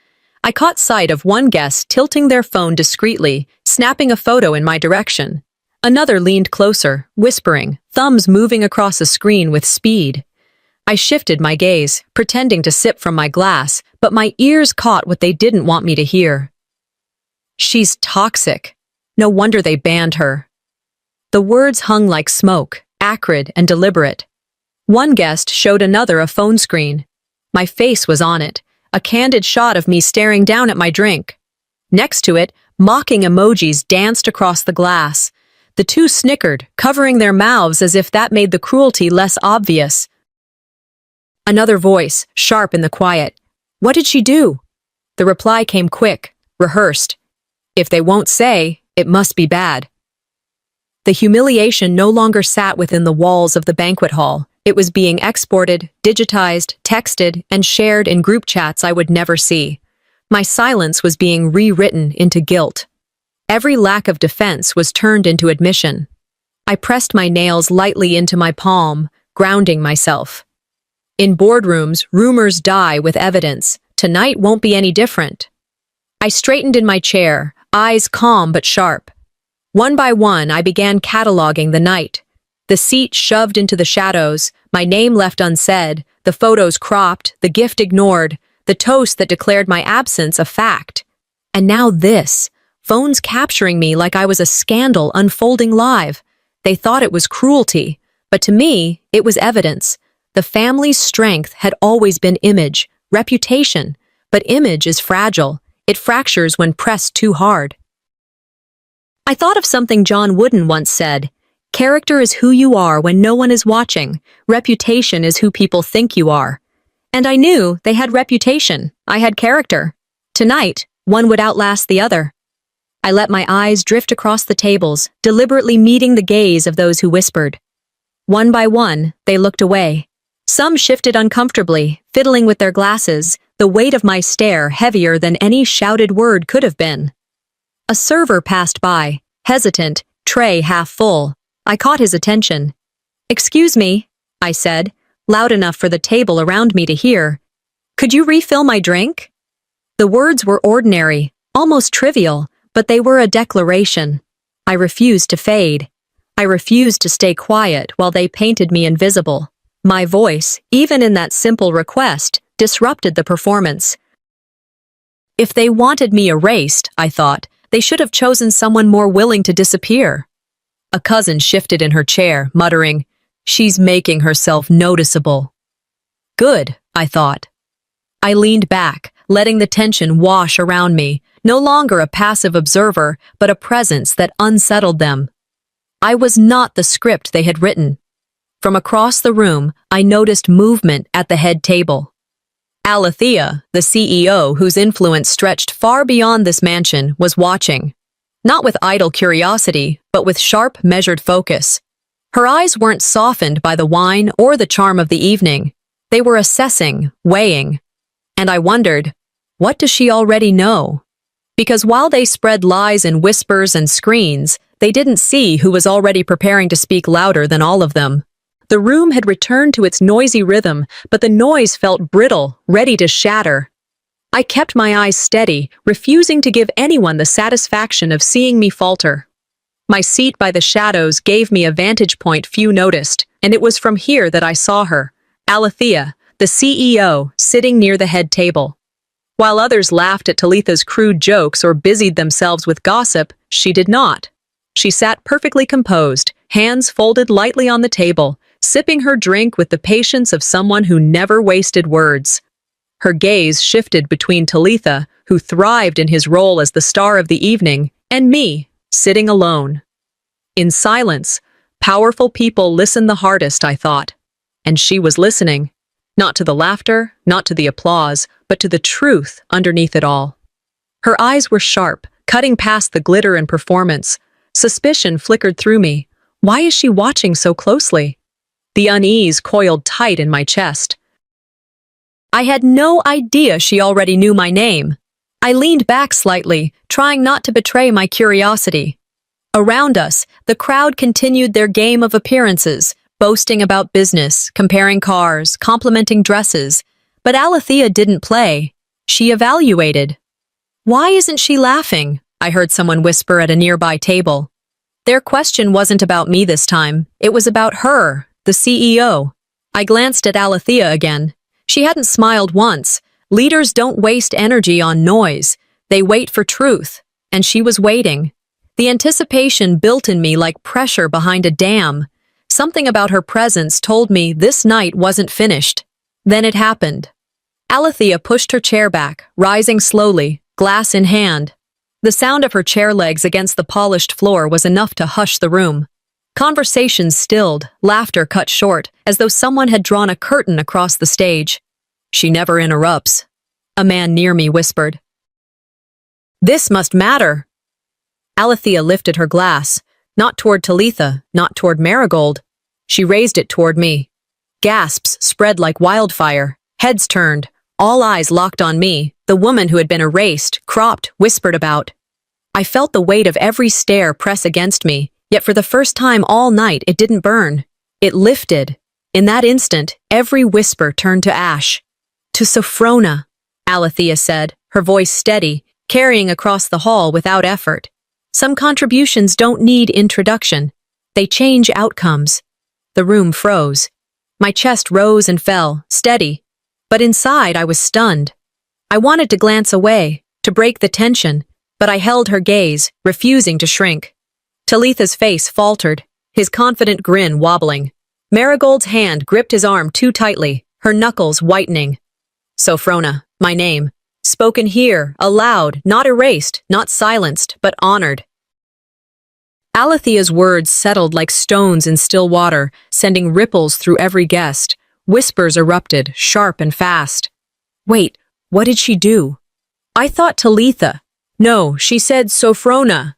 I caught sight of one guest tilting their phone discreetly, snapping a photo in my direction. Another leaned closer, whispering, thumbs moving across a screen with speed. I shifted my gaze, pretending to sip from my glass, but my ears caught what they didn't want me to hear. "She's toxic. No wonder they banned her." The words hung like smoke, acrid and deliberate. One guest showed another a phone screen. My face was on it, a candid shot of me staring down at my drink. Next to it, mocking emojis danced across the glass. The two snickered, covering their mouths as if that made the cruelty less obvious. Another voice, sharp in the quiet. "What did she do?" The reply came quick, rehearsed. "If they won't say, it must be bad." The humiliation no longer sat within the walls of the banquet hall. It was being exported, digitized, texted, and shared in group chats I would never see. My silence was being rewritten into guilt. Every lack of defense was turned into admission. I pressed my nails lightly into my palm, grounding myself. In boardrooms, rumors die with evidence. Tonight won't be any different. I straightened in my chair, eyes calm but sharp. One by one, I began cataloging the night. The seat shoved into the shadows, my name left unsaid, the photos cropped, the gift ignored, the toast that declared my absence a fact. And now this, phones capturing me like I was a scandal unfolding live. They thought it was cruelty, but to me, it was evidence. The family's strength had always been image, reputation, but image is fragile. It fractures when pressed too hard. I thought of something John Wooden once said, "Character is who you are when no one is watching. Reputation is who people think you are." And I knew they had reputation. I had character. Tonight, one would outlast the other. I let my eyes drift across the tables, deliberately meeting the gaze of those who whispered. One by one, they looked away. Some shifted uncomfortably, fiddling with their glasses, the weight of my stare heavier than any shouted word could have been. A server passed by, hesitant, tray half full. I caught his attention. "Excuse me," I said, loud enough for the table around me to hear. "Could you refill my drink?" The words were ordinary, almost trivial, but they were a declaration. I refused to fade. I refused to stay quiet while they painted me invisible. My voice, even in that simple request, disrupted the performance. If they wanted me erased, I thought, they should have chosen someone more willing to disappear. A cousin shifted in her chair, muttering, "She's making herself noticeable." Good, I thought. I leaned back, letting the tension wash around me, no longer a passive observer, but a presence that unsettled them. I was not the script they had written. From across the room, I noticed movement at the head table. Alethea, the CEO, whose influence stretched far beyond this mansion, was watching. Not with idle curiosity, but with sharp, measured focus. Her eyes weren't softened by the wine or the charm of the evening. They were assessing, weighing. And I wondered, what does she already know? Because while they spread lies in whispers and screens, they didn't see who was already preparing to speak louder than all of them. The room had returned to its noisy rhythm, but the noise felt brittle, ready to shatter. I kept my eyes steady, refusing to give anyone the satisfaction of seeing me falter. My seat by the shadows gave me a vantage point few noticed, and it was from here that I saw her, Alethea, the CEO, sitting near the head table. While others laughed at Talitha's crude jokes or busied themselves with gossip, she did not. She sat perfectly composed, hands folded lightly on the table, sipping her drink with the patience of someone who never wasted words. Her gaze shifted between Talitha, who thrived in his role as the star of the evening, and me, sitting alone. In silence, powerful people listen the hardest, I thought. And she was listening. Not to the laughter, not to the applause, but to the truth underneath it all. Her eyes were sharp, cutting past the glitter and performance. Suspicion flickered through me. Why is she watching so closely? The unease coiled tight in my chest. I had no idea she already knew my name. I leaned back slightly, trying not to betray my curiosity. Around us, the crowd continued their game of appearances, boasting about business, comparing cars, complimenting dresses. But Alethea didn't play. She evaluated. Why isn't she laughing? I heard someone whisper at a nearby table. Their question wasn't about me this time. It was about her, the CEO. I glanced at Alethea again. She hadn't smiled once. Leaders don't waste energy on noise. They wait for truth. And she was waiting. The anticipation built in me like pressure behind a dam. Something about her presence told me this night wasn't finished. Then it happened. Alethea pushed her chair back, rising slowly, glass in hand. The sound of her chair legs against the polished floor was enough to hush the room. Conversation stilled, laughter cut short, as though someone had drawn a curtain across the stage. She never interrupts. A man near me whispered. This must matter. Alethea lifted her glass, not toward Talitha, not toward Marigold. She raised it toward me. Gasps spread like wildfire. Heads turned, all eyes locked on me, the woman who had been erased, cropped, whispered about. I felt the weight of every stare press against me, yet for the first time all night it didn't burn. It lifted. In that instant, every whisper turned to ash. To Sophrona, Alethea said, her voice steady, carrying across the hall without effort. Some contributions don't need introduction. They change outcomes. The room froze. My chest rose and fell, steady. But inside I was stunned. I wanted to glance away, to break the tension, but I held her gaze, refusing to shrink. Talitha's face faltered, his confident grin wobbling. Marigold's hand gripped his arm too tightly, her knuckles whitening. Sophrona, my name. Spoken here, aloud, not erased, not silenced, but honored. Alethea's words settled like stones in still water, sending ripples through every guest. Whispers erupted, sharp and fast. Wait, what did she do? I thought Talitha. No, she said Sophrona.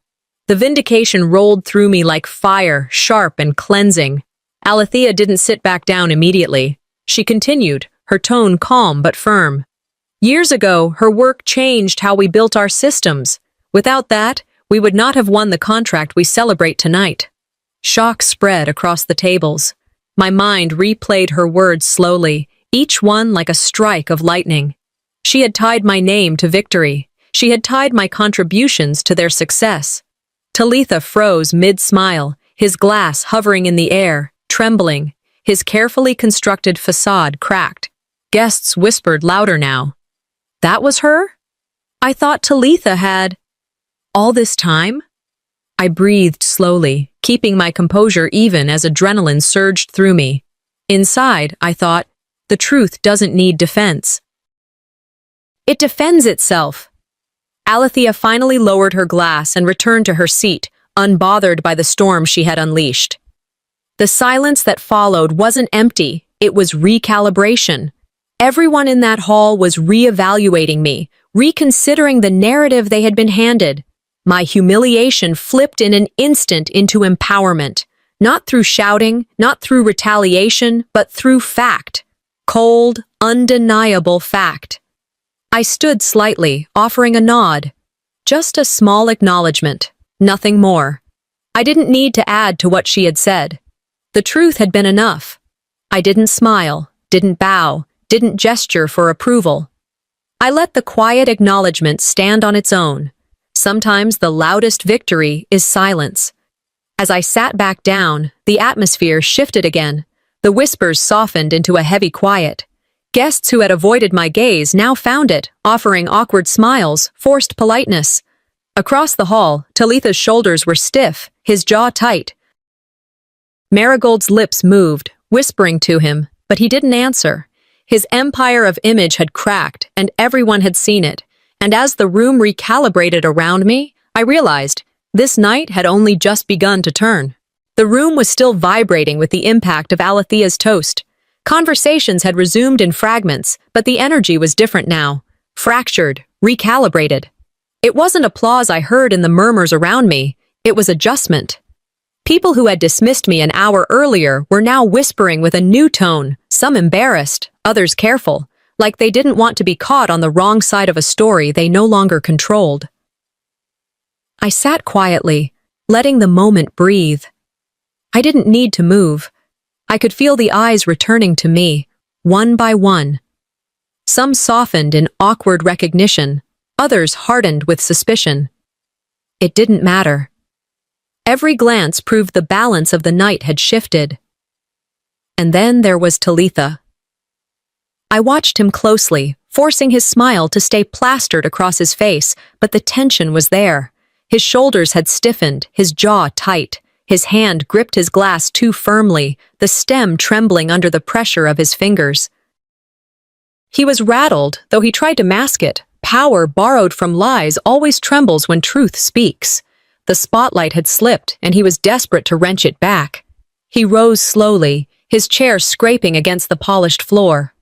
The vindication rolled through me like fire, sharp and cleansing. Alethea didn't sit back down immediately. She continued, her tone calm but firm. Years ago, her work changed how we built our systems. Without that, we would not have won the contract we celebrate tonight. Shock spread across the tables. My mind replayed her words slowly, each one like a strike of lightning. She had tied my name to victory. She had tied my contributions to their success. Talitha froze mid-smile, his glass hovering in the air, trembling, his carefully constructed facade cracked. Guests whispered louder now. That was her? I thought Talitha had... All this time? I breathed slowly, keeping my composure even as adrenaline surged through me. Inside, I thought, the truth doesn't need defense. It defends itself. Alethea finally lowered her glass and returned to her seat, unbothered by the storm she had unleashed. The silence that followed wasn't empty, it was recalibration. Everyone in that hall was reevaluating me, reconsidering the narrative they had been handed. My humiliation flipped in an instant into empowerment, not through shouting, not through retaliation, but through fact. Cold, undeniable fact. I stood slightly, offering a nod. Just a small acknowledgement, nothing more. I didn't need to add to what she had said. The truth had been enough. I didn't smile, didn't bow, didn't gesture for approval. I let the quiet acknowledgement stand on its own. Sometimes the loudest victory is silence. As I sat back down, the atmosphere shifted again. The whispers softened into a heavy quiet. Guests who had avoided my gaze now found it, offering awkward smiles, forced politeness. Across the hall, Talitha's shoulders were stiff, his jaw tight. Marigold's lips moved, whispering to him, but he didn't answer. His empire of image had cracked, and everyone had seen it. And as the room recalibrated around me, I realized this night had only just begun to turn. The room was still vibrating with the impact of Alethea's toast. Conversations had resumed in fragments, but the energy was different now, fractured, recalibrated. It wasn't applause I heard in the murmurs around me, it was adjustment. People who had dismissed me an hour earlier were now whispering with a new tone, some embarrassed, others careful, like they didn't want to be caught on the wrong side of a story they no longer controlled. I sat quietly, letting the moment breathe. I didn't need to move. I could feel the eyes returning to me, one by one. Some softened in awkward recognition, others hardened with suspicion. It didn't matter. Every glance proved the balance of the night had shifted. And then there was Talitha. I watched him closely, forcing his smile to stay plastered across his face, but the tension was there. His shoulders had stiffened, his jaw tight. His hand gripped his glass too firmly, the stem trembling under the pressure of his fingers. He was rattled, though he tried to mask it. Power borrowed from lies always trembles when truth speaks. The spotlight had slipped, and he was desperate to wrench it back. He rose slowly, his chair scraping against the polished floor.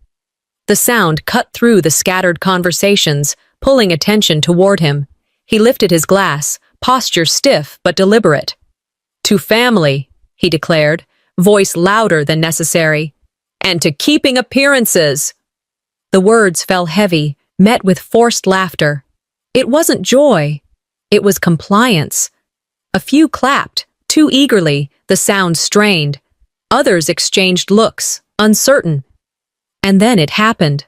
The sound cut through the scattered conversations, pulling attention toward him. He lifted his glass, posture stiff but deliberate. "To family," he declared, voice louder than necessary. "And to keeping appearances." The words fell heavy, met with forced laughter. It wasn't joy. It was compliance. A few clapped, too eagerly, the sound strained. Others exchanged looks, uncertain. And then it happened.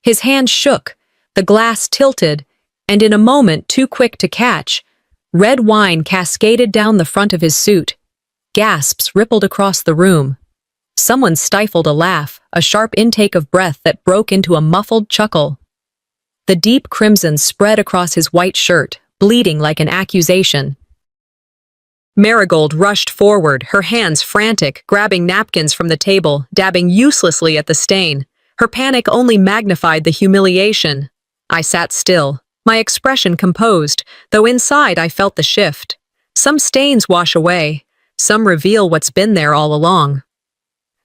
His hand shook, the glass tilted, and in a moment too quick to catch, red wine cascaded down the front of his suit. Gasps rippled across the room. Someone stifled a laugh, a sharp intake of breath that broke into a muffled chuckle. The deep crimson spread across his white shirt, bleeding like an accusation. Marigold rushed forward, her hands frantic, grabbing napkins from the table, dabbing uselessly at the stain. Her panic only magnified the humiliation. I sat still, my expression composed, though inside I felt the shift. Some stains wash away, some reveal what's been there all along.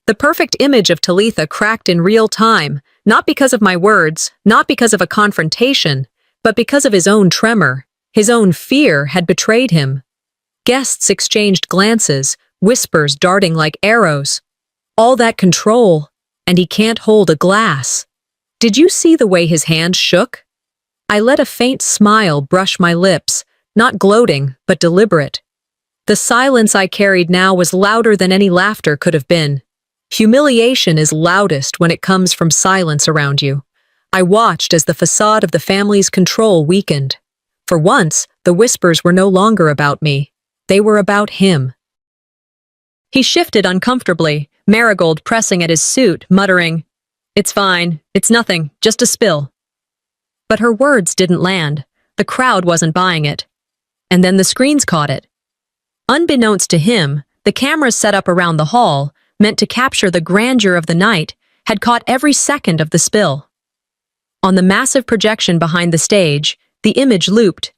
The perfect image of Talitha cracked in real time, not because of my words, not because of a confrontation, but because of his own tremor. His own fear had betrayed him. Guests exchanged glances, whispers darting like arrows. All that control, and he can't hold a glass. Did you see the way his hand shook? I let a faint smile brush my lips, not gloating, but deliberate. The silence I carried now was louder than any laughter could have been. Humiliation is loudest when it comes from silence around you. I watched as the facade of the family's control weakened. For once, the whispers were no longer about me. They were about him. He shifted uncomfortably, Marigold pressing at his suit, muttering, "It's fine, it's nothing, just a spill." But her words didn't land. The crowd wasn't buying it. And then the screens caught it. Unbeknownst to him, the cameras set up around the hall, meant to capture the grandeur of the night, had caught every second of the spill. On the massive projection behind the stage, the image looped.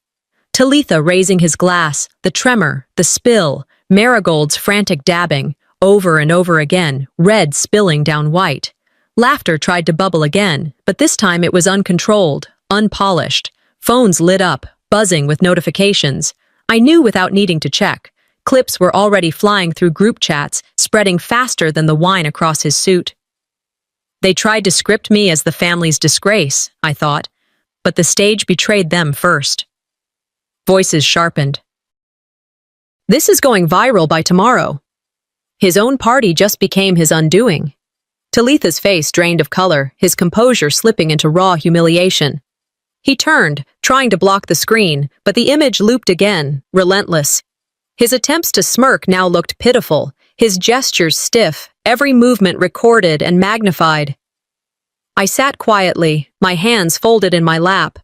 Talitha raising his glass, the tremor, the spill, Marigold's frantic dabbing, over and over again, red spilling down white. Laughter tried to bubble again, but this time it was uncontrolled, unpolished. Phones lit up, buzzing with notifications. I knew without needing to check. Clips were already flying through group chats, spreading faster than the wine across his suit. They tried to script me as the family's disgrace, I thought, but the stage betrayed them first. Voices sharpened. "This is going viral by tomorrow." His own party just became his undoing. Talitha's face drained of color, his composure slipping into raw humiliation. He turned, trying to block the screen, but the image looped again, relentless. His attempts to smirk now looked pitiful, his gestures stiff, every movement recorded and magnified. I sat quietly, my hands folded in my lap.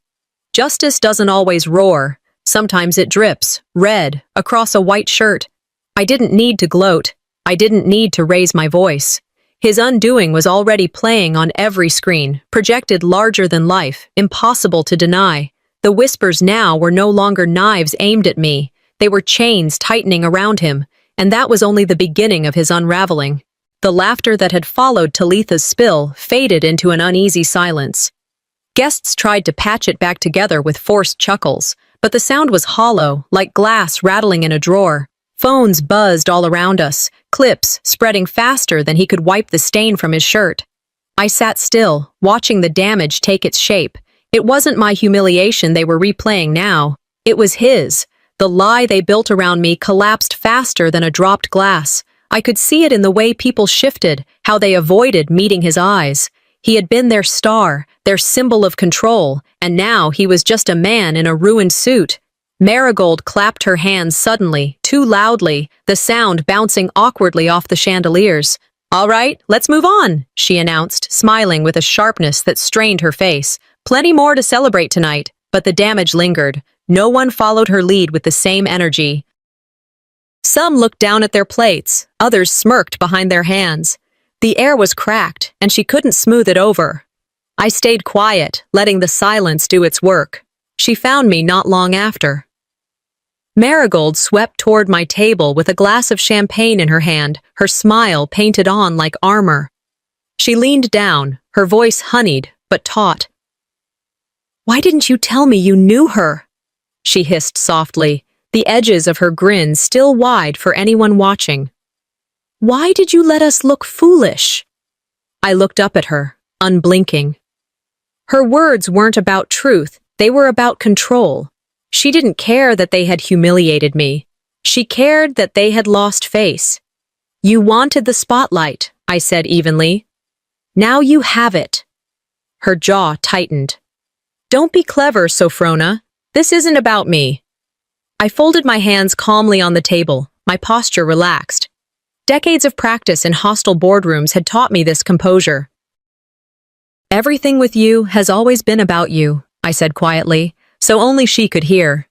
Justice doesn't always roar. Sometimes it drips, red, across a white shirt. I didn't need to gloat. I didn't need to raise my voice. His undoing was already playing on every screen, projected larger than life, impossible to deny. The whispers now were no longer knives aimed at me. They were chains tightening around him, and that was only the beginning of his unraveling. The laughter that had followed Talitha's spill faded into an uneasy silence. Guests tried to patch it back together with forced chuckles, but the sound was hollow, like glass rattling in a drawer. Phones buzzed all around us, clips spreading faster than he could wipe the stain from his shirt. I sat still, watching the damage take its shape. It wasn't my humiliation they were replaying now. It was his. The lie they built around me collapsed faster than a dropped glass. I could see it in the way people shifted, how they avoided meeting his eyes. He had been their star, their symbol of control, and now he was just a man in a ruined suit. Marigold clapped her hands suddenly, too loudly, the sound bouncing awkwardly off the chandeliers. "All right, let's move on," she announced, smiling with a sharpness that strained her face. Plenty more to celebrate tonight, but the damage lingered. No one followed her lead with the same energy. Some looked down at their plates, others smirked behind their hands. The air was cracked, and she couldn't smooth it over. I stayed quiet, letting the silence do its work. She found me not long after. Marigold swept toward my table with a glass of champagne in her hand, her smile painted on like armor. She leaned down, her voice honeyed, but taut. "Why didn't you tell me you knew her?" she hissed softly, the edges of her grin still wide for anyone watching. "Why did you let us look foolish?" I looked up at her, unblinking. Her words weren't about truth, they were about control. She didn't care that they had humiliated me. She cared that they had lost face. "You wanted the spotlight," I said evenly. "Now you have it." Her jaw tightened. "Don't be clever, Sophrona. This isn't about me." I folded my hands calmly on the table, my posture relaxed. Decades of practice in hostile boardrooms had taught me this composure. "Everything with you has always been about you," I said quietly, so only she could hear.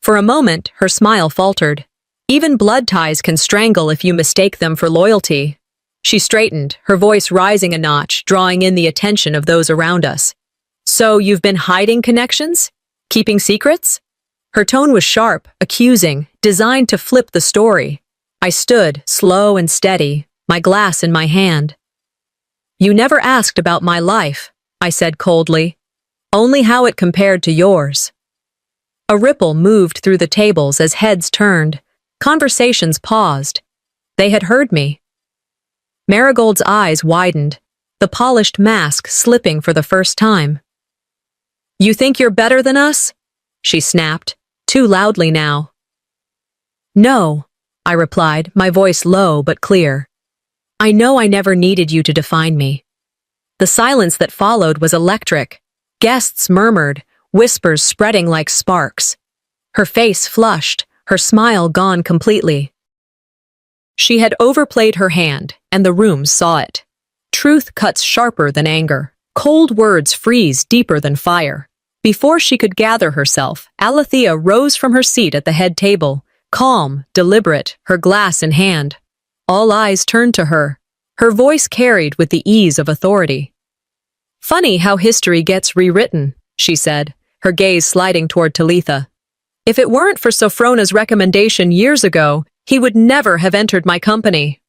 For a moment, her smile faltered. "Even blood ties can strangle if you mistake them for loyalty." She straightened, her voice rising a notch, drawing in the attention of those around us. "So you've been hiding connections? Keeping secrets?" Her tone was sharp, accusing, designed to flip the story. I stood, slow and steady, my glass in my hand. "You never asked about my life," I said coldly. "Only how it compared to yours." A ripple moved through the tables as heads turned. Conversations paused. They had heard me. Marigold's eyes widened, the polished mask slipping for the first time. "You think you're better than us?" she snapped, too loudly now. "No," I replied, my voice low but clear. "I know I never needed you to define me." The silence that followed was electric. Guests murmured, whispers spreading like sparks. Her face flushed, her smile gone completely. She had overplayed her hand, and the room saw it. Truth cuts sharper than anger. Cold words freeze deeper than fire. Before she could gather herself, Alethea rose from her seat at the head table, calm, deliberate, her glass in hand. All eyes turned to her. Her voice carried with the ease of authority. "Funny how history gets rewritten," she said, her gaze sliding toward Talitha. "If it weren't for Sophrona's recommendation years ago, he would never have entered my company."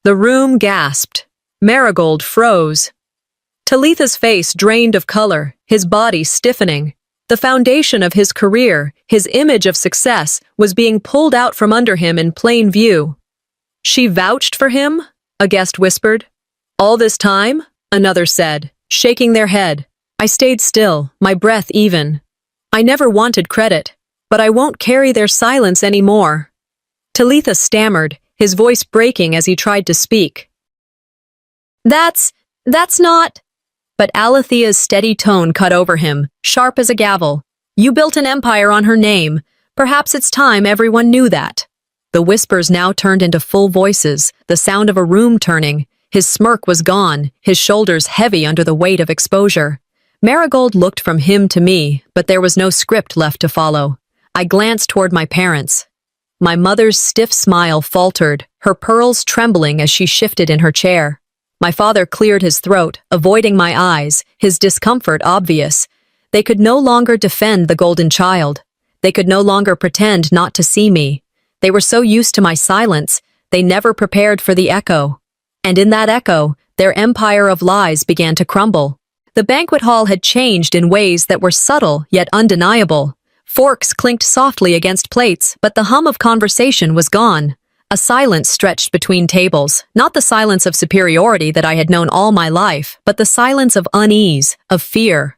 The room gasped. Marigold froze. Talitha's face drained of color, his body stiffening. The foundation of his career, his image of success, was being pulled out from under him in plain view. "She vouched for him?" a guest whispered. "All this time?" another said, shaking their head. I stayed still, my breath even. I never wanted credit, but I won't carry their silence anymore. Talitha stammered, his voice breaking as he tried to speak. That's not..." But Alethea's steady tone cut over him, sharp as a gavel. "You built an empire on her name. Perhaps it's time everyone knew that." The whispers now turned into full voices, the sound of a room turning. His smirk was gone, his shoulders heavy under the weight of exposure. Marigold looked from him to me, but there was no script left to follow. I glanced toward my parents. My mother's stiff smile faltered, her pearls trembling as she shifted in her chair. My father cleared his throat, avoiding my eyes, his discomfort obvious. They could no longer defend the golden child. They could no longer pretend not to see me. They were so used to my silence, they never prepared for the echo. And in that echo, their empire of lies began to crumble. The banquet hall had changed in ways that were subtle yet undeniable. Forks clinked softly against plates, but the hum of conversation was gone. A silence stretched between tables, not the silence of superiority that I had known all my life, but the silence of unease, of fear.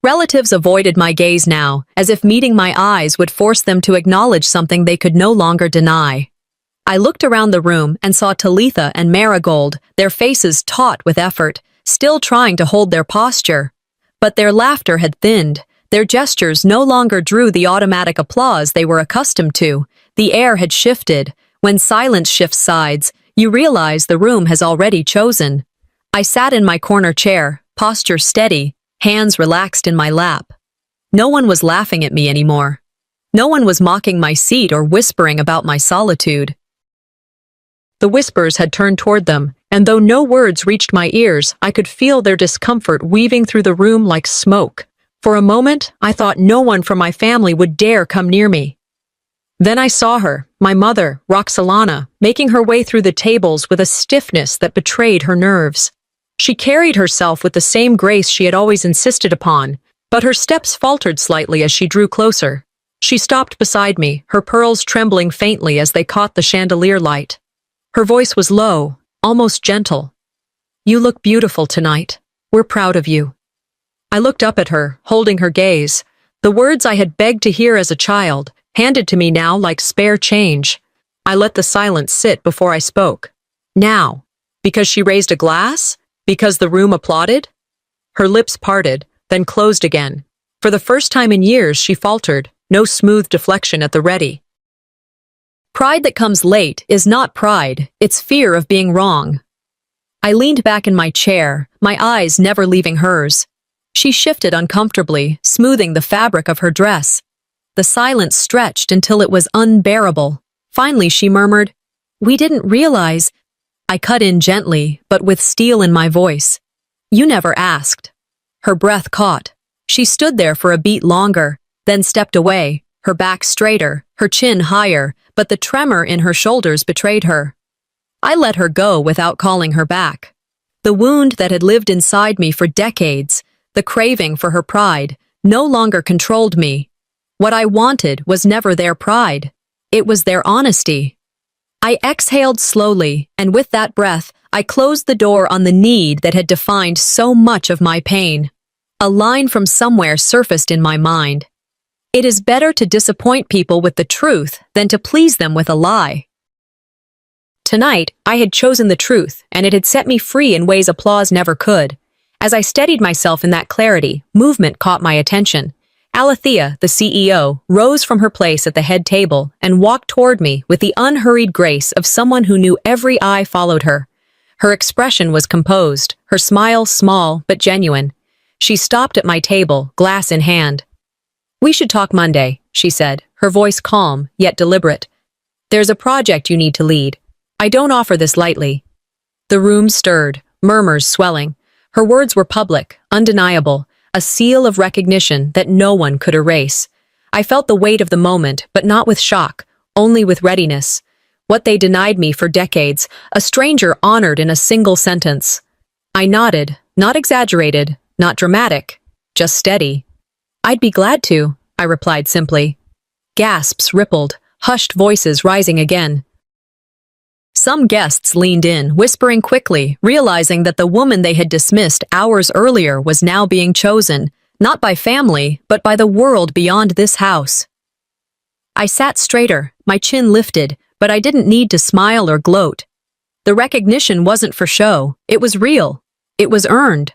Relatives avoided my gaze now, as if meeting my eyes would force them to acknowledge something they could no longer deny. I looked around the room and saw Talitha and Marigold, their faces taut with effort, still trying to hold their posture. But their laughter had thinned. Their gestures no longer drew the automatic applause they were accustomed to. The air had shifted. When silence shifts sides, you realize the room has already chosen. I sat in my corner chair, posture steady, hands relaxed in my lap. No one was laughing at me anymore. No one was mocking my seat or whispering about my solitude. The whispers had turned toward them, and though no words reached my ears, I could feel their discomfort weaving through the room like smoke. For a moment, I thought no one from my family would dare come near me. Then I saw her, my mother, Roxalana, making her way through the tables with a stiffness that betrayed her nerves. She carried herself with the same grace she had always insisted upon, but her steps faltered slightly as she drew closer. She stopped beside me, her pearls trembling faintly as they caught the chandelier light. Her voice was low, almost gentle. "You look beautiful tonight. We're proud of you." I looked up at her, holding her gaze. The words I had begged to hear as a child, handed to me now like spare change. I let the silence sit before I spoke. Now, because she raised a glass? Because the room applauded? Her lips parted, then closed again. For the first time in years, she faltered, no smooth deflection at the ready. Pride that comes late is not pride, it's fear of being wrong. I leaned back in my chair, my eyes never leaving hers. She shifted uncomfortably, smoothing the fabric of her dress. The silence stretched until it was unbearable. Finally, she murmured, "We didn't realize." I cut in gently, but with steel in my voice. "You never asked." Her breath caught. She stood there for a beat longer, then stepped away, her back straighter, her chin higher, but the tremor in her shoulders betrayed her. I let her go without calling her back. The wound that had lived inside me for decades, the craving for her pride, no longer controlled me. What I wanted was never their pride. It was their honesty. I exhaled slowly, and with that breath, I closed the door on the need that had defined so much of my pain. A line from somewhere surfaced in my mind. It is better to disappoint people with the truth than to please them with a lie. Tonight, I had chosen the truth, and it had set me free in ways applause never could. As I steadied myself in that clarity, movement caught my attention. Alethea, the CEO, rose from her place at the head table and walked toward me with the unhurried grace of someone who knew every eye followed her. Her expression was composed, her smile small but genuine. She stopped at my table, glass in hand. "We should talk Monday," she said, her voice calm, yet deliberate. "There's a project you need to lead. I don't offer this lightly." The room stirred, murmurs swelling. Her words were public, undeniable, a seal of recognition that no one could erase. I felt the weight of the moment, but not with shock, only with readiness. What they denied me for decades, a stranger honored in a single sentence. I nodded, not exaggerated, not dramatic, just steady. "I'd be glad to," I replied simply. Gasps rippled, hushed voices rising again. Some guests leaned in, whispering quickly, realizing that the woman they had dismissed hours earlier was now being chosen, not by family, but by the world beyond this house. I sat straighter, my chin lifted, but I didn't need to smile or gloat. The recognition wasn't for show, it was real. It was earned.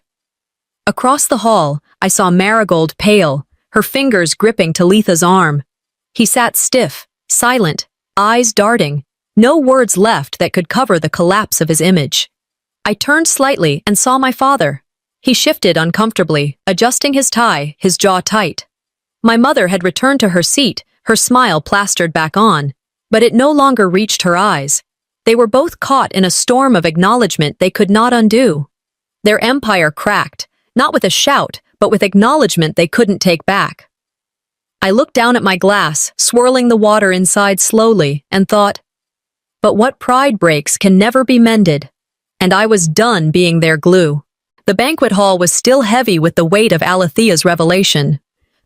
Across the hall, I saw Marigold pale, her fingers gripping Talitha's arm. He sat stiff, silent, eyes darting. No words left that could cover the collapse of his image. I turned slightly and saw my father. He shifted uncomfortably, adjusting his tie, his jaw tight. My mother had returned to her seat, her smile plastered back on, but it no longer reached her eyes. They were both caught in a storm of acknowledgement they could not undo. Their empire cracked, not with a shout, but with acknowledgement they couldn't take back. I looked down at my glass, swirling the water inside slowly, and thought, but what pride breaks can never be mended. And I was done being their glue. The banquet hall was still heavy with the weight of Alethea's revelation.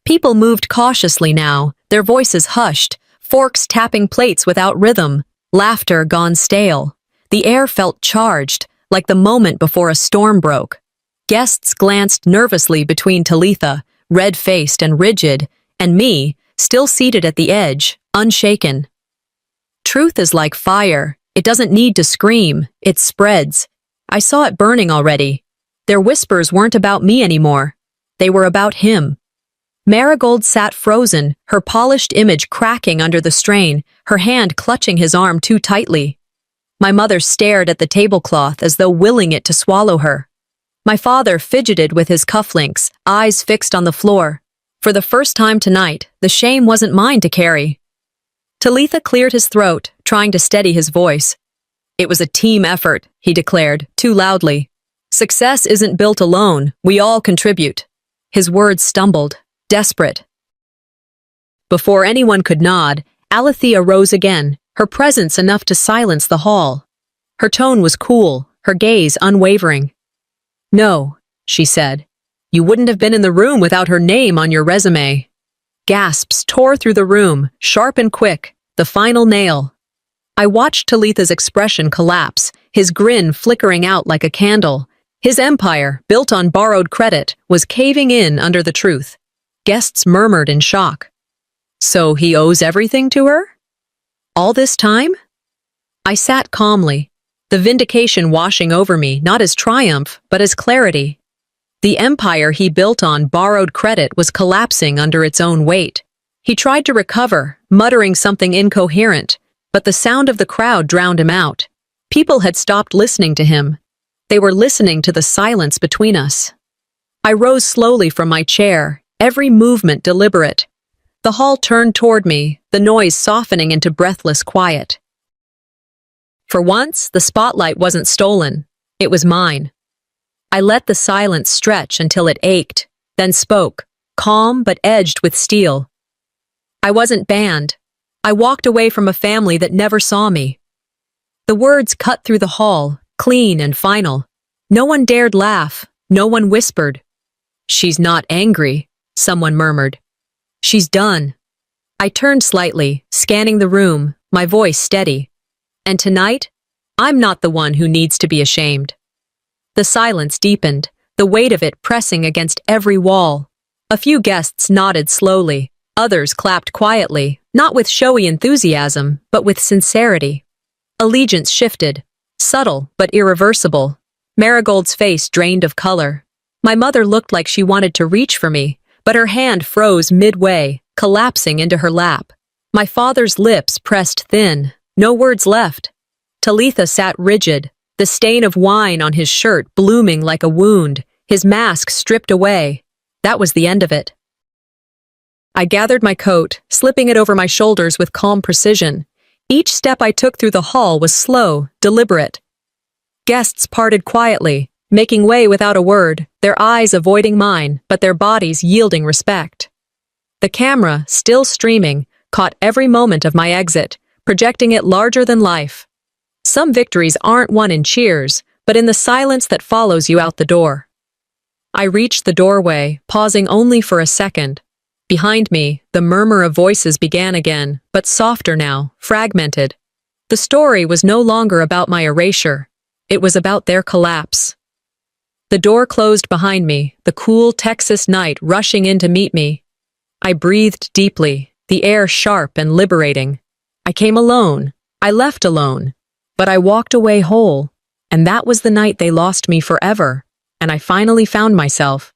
People moved cautiously now, their voices hushed, forks tapping plates without rhythm, laughter gone stale. The air felt charged, like the moment before a storm broke. Guests glanced nervously between Talitha, red-faced and rigid, and me, still seated at the edge, unshaken. Truth is like fire. It doesn't need to scream, it spreads. I saw it burning already. Their whispers weren't about me anymore. They were about him. Marigold sat frozen, her polished image cracking under the strain, her hand clutching his arm too tightly. My mother stared at the tablecloth as though willing it to swallow her. My father fidgeted with his cufflinks, eyes fixed on the floor. For the first time tonight, the shame wasn't mine to carry. Talitha cleared his throat, trying to steady his voice. It was a team effort, he declared, too loudly. Success isn't built alone, we all contribute. His words stumbled, desperate. Before anyone could nod, Alethea rose again, her presence enough to silence the hall. Her tone was cool, her gaze unwavering. No, she said. You wouldn't have been in the room without her name on your resume. Gasps tore through the room, sharp and quick, the final nail. I watched Talitha's expression collapse, his grin flickering out like a candle. His empire, built on borrowed credit, was caving in under the truth. Guests murmured in shock. So he owes everything to her? All this time? I sat calmly, the vindication washing over me not as triumph, but as clarity. The empire he built on borrowed credit was collapsing under its own weight. He tried to recover, muttering something incoherent, but the sound of the crowd drowned him out. People had stopped listening to him. They were listening to the silence between us. I rose slowly from my chair, every movement deliberate. The hall turned toward me, the noise softening into breathless quiet. For once, the spotlight wasn't stolen. It was mine. I let the silence stretch until it ached, then spoke, calm but edged with steel. I wasn't banned. I walked away from a family that never saw me. The words cut through the hall, clean and final. No one dared laugh, no one whispered. She's not angry, someone murmured. She's done. I turned slightly, scanning the room, my voice steady. And tonight, I'm not the one who needs to be ashamed. The silence deepened, the weight of it pressing against every wall. A few guests nodded slowly, others clapped quietly, not with showy enthusiasm, but with sincerity. Allegiance shifted, subtle but irreversible. Marigold's face drained of color. My mother looked like she wanted to reach for me, but her hand froze midway, collapsing into her lap. My father's lips pressed thin, no words left. Talitha sat rigid, the stain of wine on his shirt blooming like a wound, his mask stripped away. That was the end of it. I gathered my coat, slipping it over my shoulders with calm precision. Each step I took through the hall was slow, deliberate. Guests parted quietly, making way without a word, their eyes avoiding mine, but their bodies yielding respect. The camera, still streaming, caught every moment of my exit, projecting it larger than life. Some victories aren't won in cheers, but in the silence that follows you out the door. I reached the doorway, pausing only for a second. Behind me, the murmur of voices began again, but softer now, fragmented. The story was no longer about my erasure. It was about their collapse. The door closed behind me, the cool Texas night rushing in to meet me. I breathed deeply, the air sharp and liberating. I came alone. I left alone. But I walked away whole, and that was the night they lost me forever, and I finally found myself.